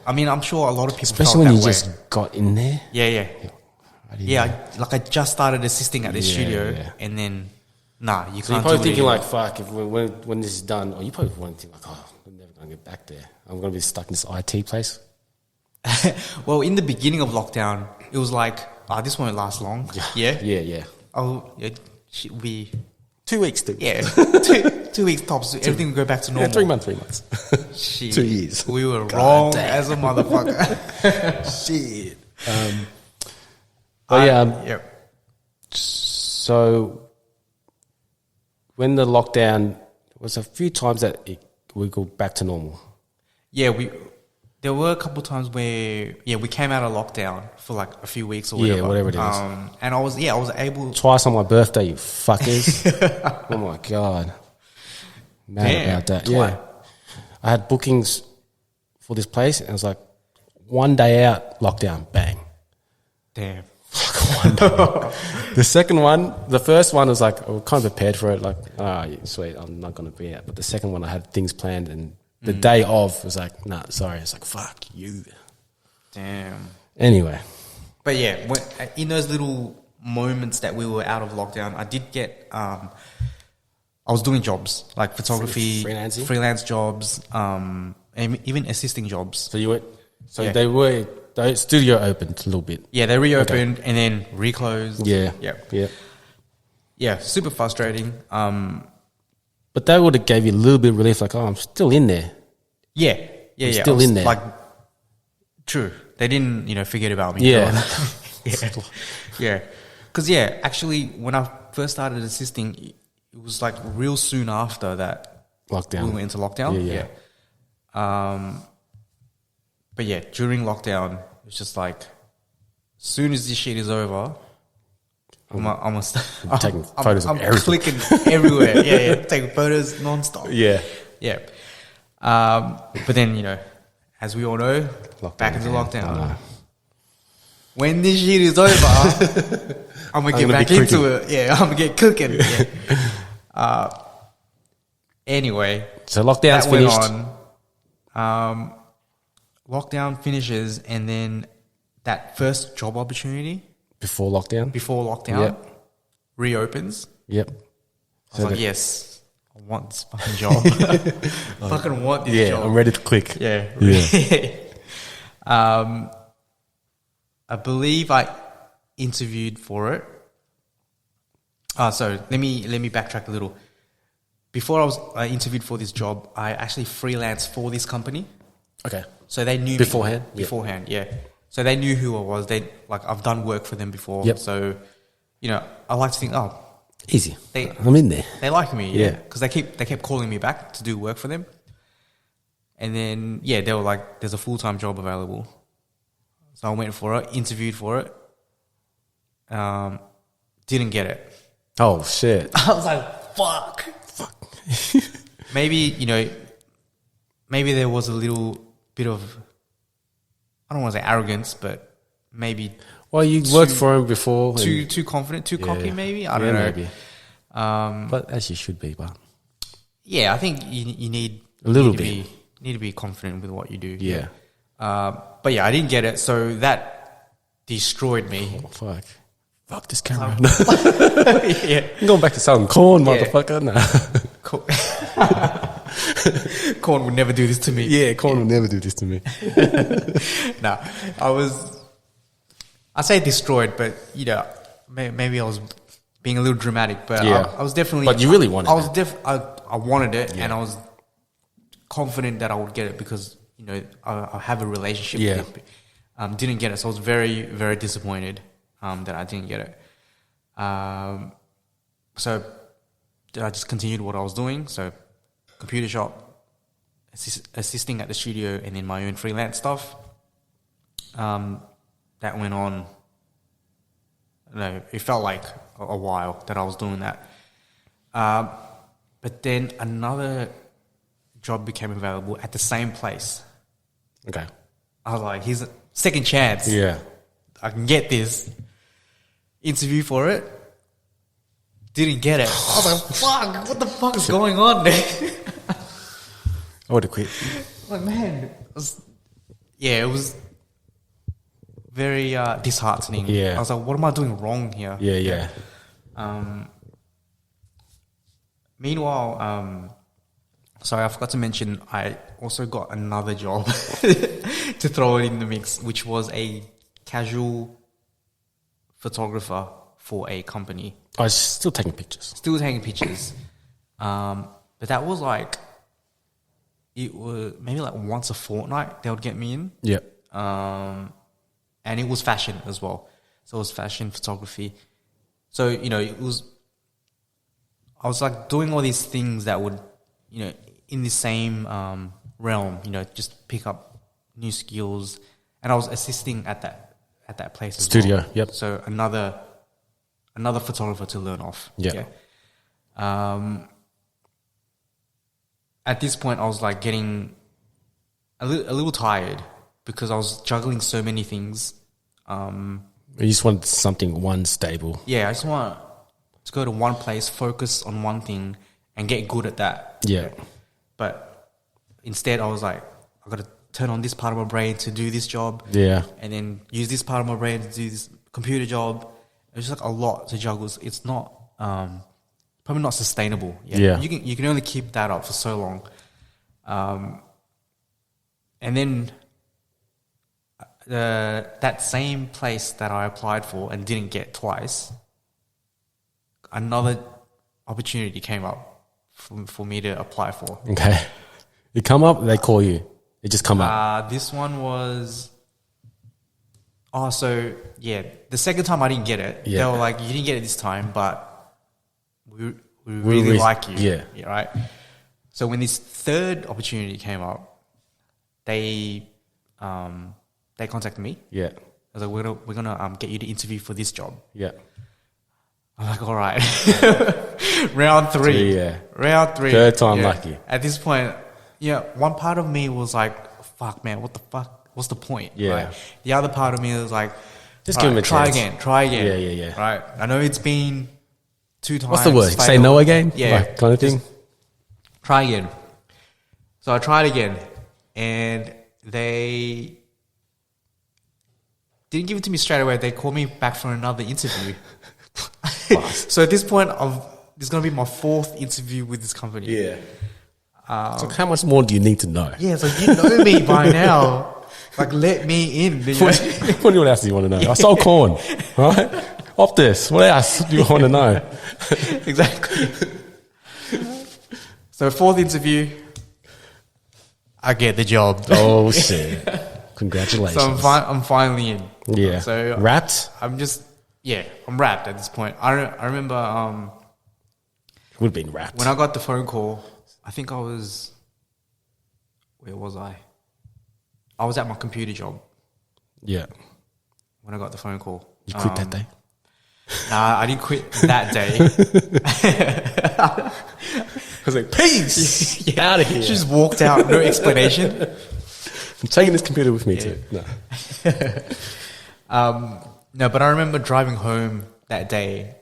I'm sure a lot of people, especially felt when you that way. just got in there. I just started assisting at this studio, and then you so can't. You're do probably it thinking anymore. like, "Fuck!" If when this is done, or you probably want to think like, "Oh, I'm never gonna get back there. I'm gonna be stuck in this IT place." Well, in the beginning of lockdown, it was like, this won't last long. Yeah. Oh, it should be 2 weeks, dude. Yeah, 2 weeks tops. Everything will go back to normal. 3 months. 3 months. Shit. 2 years. We were wrong as a motherfucker. Shit. So when the lockdown was a few times that we go back to normal. Yeah, there were a couple of times where we came out of lockdown for like a few weeks or whatever. Yeah, whatever it is. And I was able twice on my birthday, you fuckers. Oh my god. Mad about that. Twice. Yeah. I had bookings for this place and it was like 1 day out, lockdown, bang. Damn. The first one was like, I was kind of prepared for it, like, sweet, I'm not going to be out. But the second one, I had things planned, and the day of was like, nah, sorry. It's like, fuck you. Damn. Anyway. But yeah, in those little moments that we were out of lockdown, I did get, I was doing jobs, like photography, freelance jobs, and even assisting jobs. So you went, the studio opened a little bit. Yeah, they reopened and then reclosed. Yeah. Yeah, super frustrating. But that would have gave you a little bit of relief, like, I'm still in there. Yeah. Still in there. Like, true. They didn't, forget about me. Yeah. Yeah. Because, actually, when I first started assisting, it was like real soon after that lockdown. we went into lockdown. Yeah. But yeah, during lockdown, it's just like, soon as this shit is over, I'm taking photos of everything. clicking everywhere. Yeah, taking photos non-stop. Yeah. Yeah. But then, as we all know, back into lockdown. When this shit is over, I'm going to get back into it. Yeah, I'm going to get cooking. Yeah. Anyway. So lockdown's finished. Went on. Lockdown finishes, and then that first job opportunity Before lockdown, reopens. Yep. I was like, yes, I want this fucking job. I fucking want this job. I'm ready to click. Yeah. I believe I interviewed for it. So let me backtrack a little. Before I interviewed for this job, I actually freelanced for this company. Okay. So they knew beforehand. me. Beforehand, yeah. So they knew who I was. I've done work for them before. Yep. So, I like to think, easy. They- I'm in there. they like me, Yeah. because they kept calling me back to do work for them, and then they were like, "There's a full-time job available," so I went for it, interviewed for it, didn't get it. Oh shit. I was like, "Fuck." Maybe maybe there was a little bit of, I don't want to say arrogance, but maybe Well, you worked for him before. too confident, too cocky. Maybe I don't know. Maybe. But as you should be, but Yeah, I think you need A little need to be confident with what you do. yeah. But I didn't get it, so that destroyed me. Oh, fuck this camera. Yeah, I'm going back to selling corn, Yeah. motherfucker. Nah. Corn would never do this to me. Yeah, corn will never do this to me. No, I say destroyed, but maybe I was being a little dramatic, but Yeah. I was definitely. But you really wanted I wanted it, Yeah. and I was confident that I would get it because I have a relationship Yeah. with it. Didn't get it, so I was very, very disappointed that I didn't get it. So I just continued what I was doing. So computer shop, assisting at the studio, and then my own freelance stuff. That went on. It felt like a while that I was doing that. But then another job became available at the same place. Okay. I was like, here's a second chance. Yeah. I can get this. Interview for it. Didn't get it. I was like, fuck, what the fuck is going on there? I would have quit. Like, man. It was very disheartening. Yeah. I was like, what am I doing wrong here? Yeah. Meanwhile, sorry, I forgot to mention, I also got another job to throw it in the mix, which was a casual photographer for a company. I was still taking pictures. Still taking pictures. But that was it was maybe once a fortnight they would get me in. Yeah. And it was fashion as well. So it was fashion photography. So, it was, I was doing all these things that would, in the same realm, just pick up new skills. And I was assisting at that place as Studio, well. yep. So another photographer to learn off. Yeah. At this point, I was getting a little tired because I was juggling so many things. You just wanted something stable. Yeah, I just want to go to one place, focus on one thing, and get good at that. Yeah. But instead, I was like, I got to turn on this part of my brain to do this job. Yeah. And then use this part of my brain to do this computer job. It's just a lot to juggle. It's not probably not sustainable. Yeah. You can only keep that up for so long. And then that same place that I applied for and didn't get twice, another opportunity came up for me to apply for. Okay. You come up, they call you. It just come up. This one was... the second time I didn't get it. Yeah. They were like, you didn't get it this time, but we really like you. Yeah. Right? So when this third opportunity came up, they contacted me. Yeah. I was like, we're gonna get you to interview for this job. Yeah. I'm like, all right. Round three. Yeah. Round three. Third time lucky. At this point, one part of me was like, fuck, man, what the fuck? What's the point? Yeah. Right? The other part of me was like, Just give him a try chance. again. Yeah. Right. I know it's been 2 times. What's the word? failed. Say no again? Yeah. Like, kind of thing? Try again. So I tried again, and they didn't give it to me straight away. They called me back for another interview. So at this point, this is going to be my 4th interview with this company. Yeah. So how much more do you need to know? Yeah, so you know me by now. Like, let me in. You know? What else do you want to know? I sold corn, right? Optus. What else do you want to know? Exactly. So 4th interview, I get the job. Oh, shit. Congratulations. So I'm finally in. Yeah. So wrapped? I'm wrapped at this point. I remember Would have been wrapped. when I got the phone call, I think I was, where was I? I was at my computer job Yeah. when I got the phone call. You quit that day? Nah, I didn't quit that day. I was like, peace! Get out of here. She just walked out, no explanation. I'm taking this computer with me too. No. No, but I remember driving home that day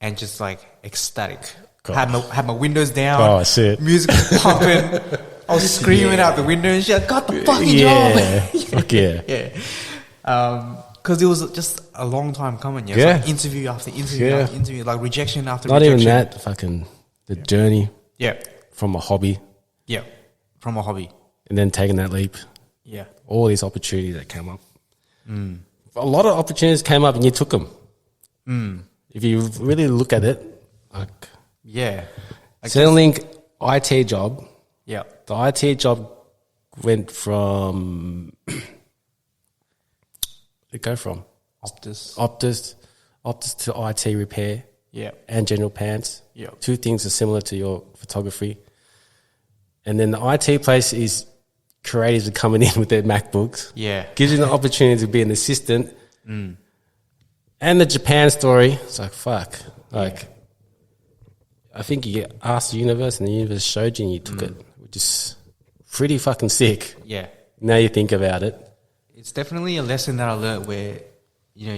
and just like ecstatic. God. Had my windows down. Oh, shit. Music was pumping. I was screaming out the window and shit. I got the fucking Yeah. job. Fuck yeah. Yeah. Because it was just a long time coming. Yeah. Yeah. Like interview after interview Yeah. after interview, like rejection after Not rejection. even that. Fucking the journey Yeah. from a hobby Yeah. From a hobby. and then taking that leap. Yeah. All these opportunities that came up. A lot of opportunities came up and you took them. If you really look at it, like Yeah. selling IT job, Yeah. the IT job went from it go from Optus. Optus to IT repair Yeah. and general pants. Yeah. 2 things are similar to your photography. And then the IT place is creatives are coming in with their MacBooks. Yeah. Gives you the opportunity to be an assistant. And the Japan story, it's like, fuck. Like, I think you get asked the universe and the universe showed you and you took it, which is pretty fucking sick. Yeah. Now you think about it. It's definitely a lesson that I learned where, you know,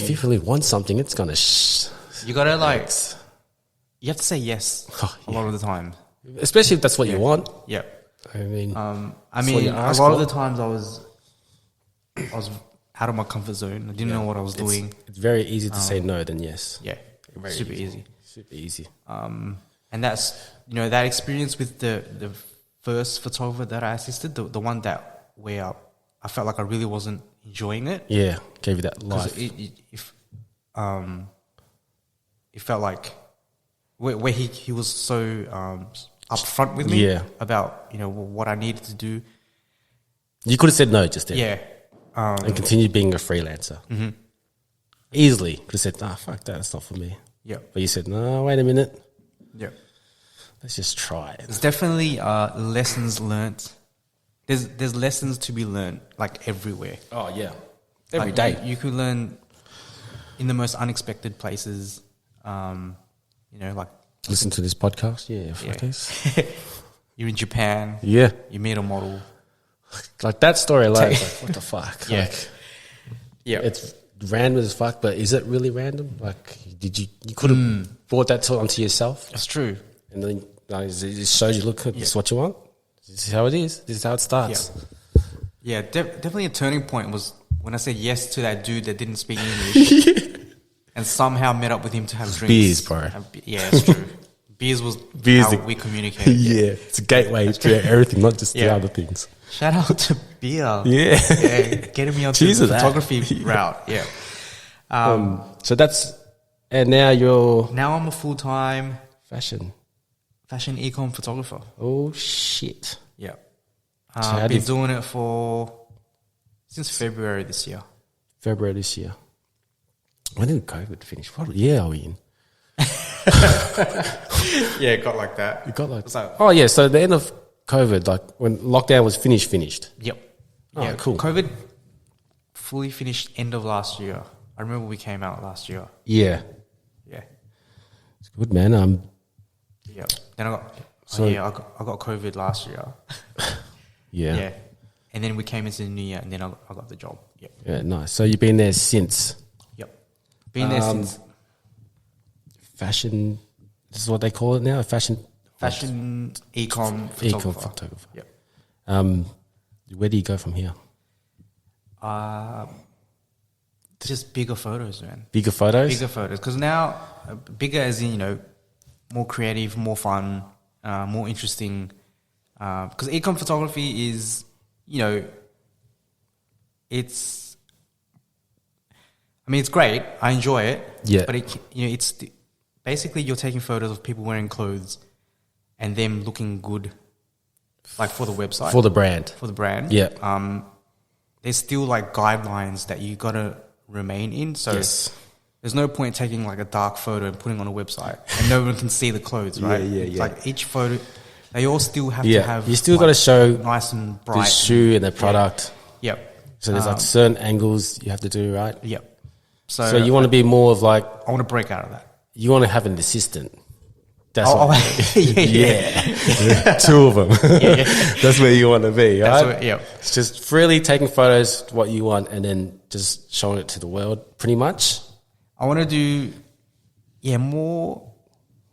If you really want something, it's going to you gotta like, you have to say yes Oh, a lot of the time. especially if that's what you want. Yeah. I mean, I what mean, you a ask lot of for. the times I was out of my comfort zone. I didn't know what I was doing. it's very easy to say no than yes. Yeah. Very Super easy. Super easy. And that's, you know, that experience with the first photographer that I assisted, the one that where I felt like I really wasn't enjoying it. Yeah, gave you that 'Cause life. it felt like where he was so upfront with me Yeah. about, you know, what I needed to do. You could have said no just then. Yeah. And continued being a freelancer. Easily could have said, nah, fuck that, it's not for me. Yeah. But you said, no, wait a minute. Yeah. Let's just try it. There's definitely lessons learnt. There's lessons to be learned, like everywhere. Oh, yeah. Every Like, day. you could learn in the most unexpected places. You know, like Listen to this podcast. Yeah, fuckers. you're in Japan. Yeah. You meet a model. Like that story alone, it's like, what the fuck? Yeah. Like, Yeah. it's random as fuck, but is it really random? Like, you could have brought that onto yourself That's true. and then it just showed you, look, this is what you want. This is how it is. This is how it starts. Yeah, definitely a turning point was when I said yes to that dude that didn't speak English and somehow met up with him to have drinks. Beers, bro. Yeah, it's true. Beers was Beers how are- we communicated. Yeah, it's a gateway to everything, not just the Yeah. other things. Shout out to beer. Yeah. Yeah, getting me onto Cheers the to that. photography route. Yeah. So that's, and now you're Now I'm a full-time fashion. fashion ecom photographer. Oh, shit. Yeah. how I've do been you- doing it since February this year. February this year. When did COVID finish? What year are we in? Yeah, it got like that. It got like, It's like- oh yeah, so the end of COVID, like when lockdown was finished. Yep. Oh, Yeah, cool. COVID fully finished end of last year. I remember we came out last year. Yeah. Yeah. It's good, man. Yep. Then I got So- I got COVID last year. Yeah. And then we came into the new year, and then I got the job. Yep. Yeah, nice. So you've been there since. Yep. Been there since. Fashion, this is what they call it now, Fashion e-com photographer. Yep. Where do you go from here? Just bigger photos, man. Bigger photos? Bigger photos. Because now, bigger as in, more creative, more fun, more interesting. Because e-com photography is, it's great. I enjoy it. Yeah. But it's basically you're taking photos of people wearing clothes and them looking good, like for the website. For the brand. Yeah. There's still like guidelines that you gotta remain in. So there's no point taking like a dark photo and putting on a website and no one can see the clothes, right? Yeah. Like each photo, they all still have to have. You still got to show nice and bright the shoe and the product. Yeah. Yep. So there's like certain angles you have to do, right? Yep. So you want to be more of like. I want to break out of that. You want to have an assistant. That's yeah. Two of them. That's where you want to be, right? Yep. It's just freely taking photos, what you want, and then just showing it to the world, pretty much. I want to do, more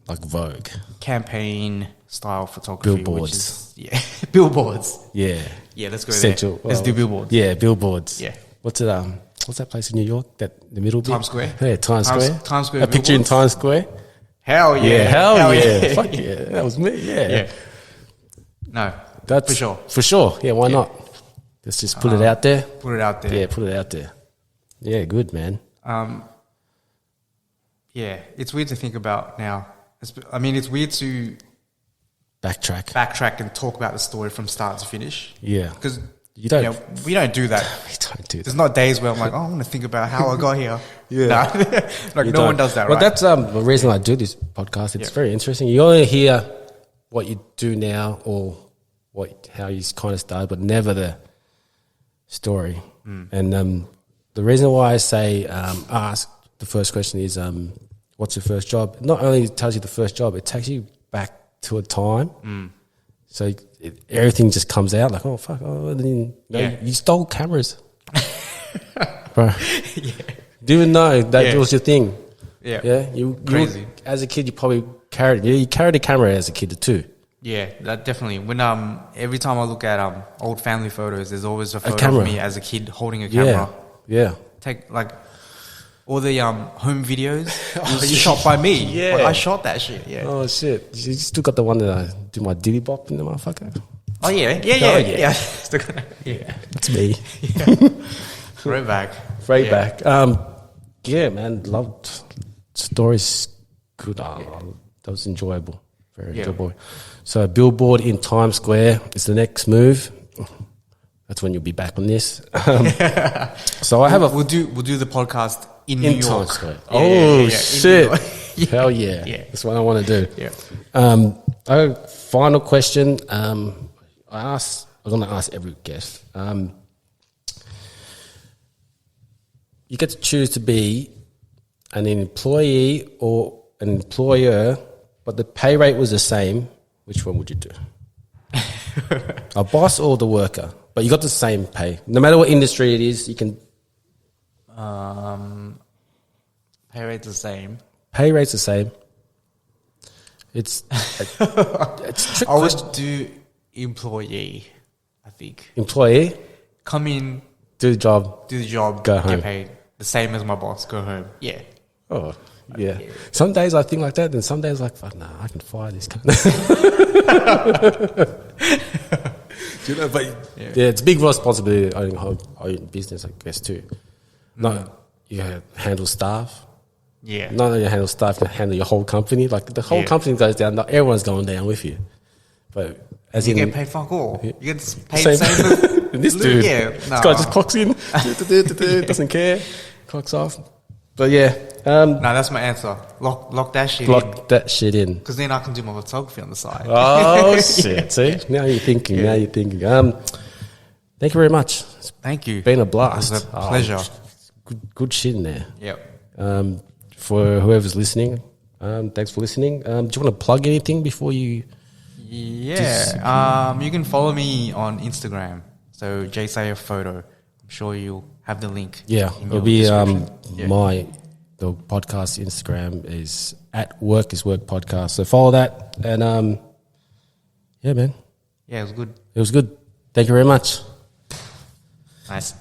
like Vogue, campaign style photography. Billboards. Billboards. Yeah. Yeah, let's go Central. there. Let's do billboards. Yeah, billboards. Yeah. What's that place in New York? The middle bit? Times Square. Yeah, Times Square. Times Square. A picture in Times Square. Hell yeah. Yeah, hell yeah. Fuck yeah. That was me, yeah. No, that's for sure. For sure. Yeah, why not? Let's just put it out there. Put it out there. Yeah, put it out there. Yeah, good, man. It's weird to think about now. It's weird to backtrack and talk about the story from start to finish. Yeah. Because we don't do that. We don't do that. There's not days where I'm like, I want to think about how I got here. Yeah. No one does that, well, right? that's the reason I do this podcast. It's very interesting. You only hear what you do now or how you kind of started, but never the story. And the reason why I say ask the first question is what's your first job? Not only tells you the first job, it takes you back to a time. So everything just comes out like, oh, fuck. Oh, then, you stole cameras. Bro. Do you even know that was your thing? Yeah. Yeah. Crazy. As a kid, you probably you carried a camera as a kid too. Yeah, that definitely. When every time I look at old family photos, there's always a photo camera. of me as a kid holding a camera. Yeah. Take like all the home videos shot by me. Yeah. Like, I shot that shit. Yeah. Oh shit! You still got the one that I do my dilly bop in the motherfucker. Oh yeah. Still got that. Yeah. That's me. Throwback. Throwback. Yeah, man. Loved stories. Good. That was enjoyable. Very enjoyable. So, billboard in Times Square is the next move. That's when you'll be back on this. So I have we'll do the podcast in New York. Times Square. Shit! Hell yeah. That's what I want to do. Yeah. Final question. I'm going to ask every guest. You get to choose to be an employee or an employer, but the pay rate was the same. Which one would you do? A boss or the worker? But you got the same pay. No matter what industry it is, you can... Pay rate's the same. Pay rate's the same. It's a trick I would question. do employee, I think. Employee? Come in, Do the job. go home. get paid. The same as my boss, go home. Yeah. Oh, yeah. Some days I think like that, and some days like, fuck, nah, I can fire this cunt. Do you know, but it's a big responsibility owning a business, I guess, too. You handle staff. Yeah. Not only you handle staff, you handle your whole company. Like the whole company goes down, not everyone's going down with you. But as you in, get paid fuck all. You get paid the same as this dude. This guy just clocks in, doesn't care, clocks off. But yeah. No, that's my answer. Lock that shit in. Lock that shit in. Because then I can do my photography on the side. Oh, shit. See? Now you're thinking. Thank you very much. Thank you. It's been a blast. It was a pleasure. Good shit in there. Yep. For whoever's listening, thanks for listening. Do you want to plug anything before you Yeah. You can follow me on Instagram. So JSayer Photo. I'm sure you'll have the link. Yeah, in it'll your be description. Yeah. the podcast Instagram is at Work is Work Podcast. So follow that, and yeah, man, Yeah, it was good. it was good. Thank you very much. Nice.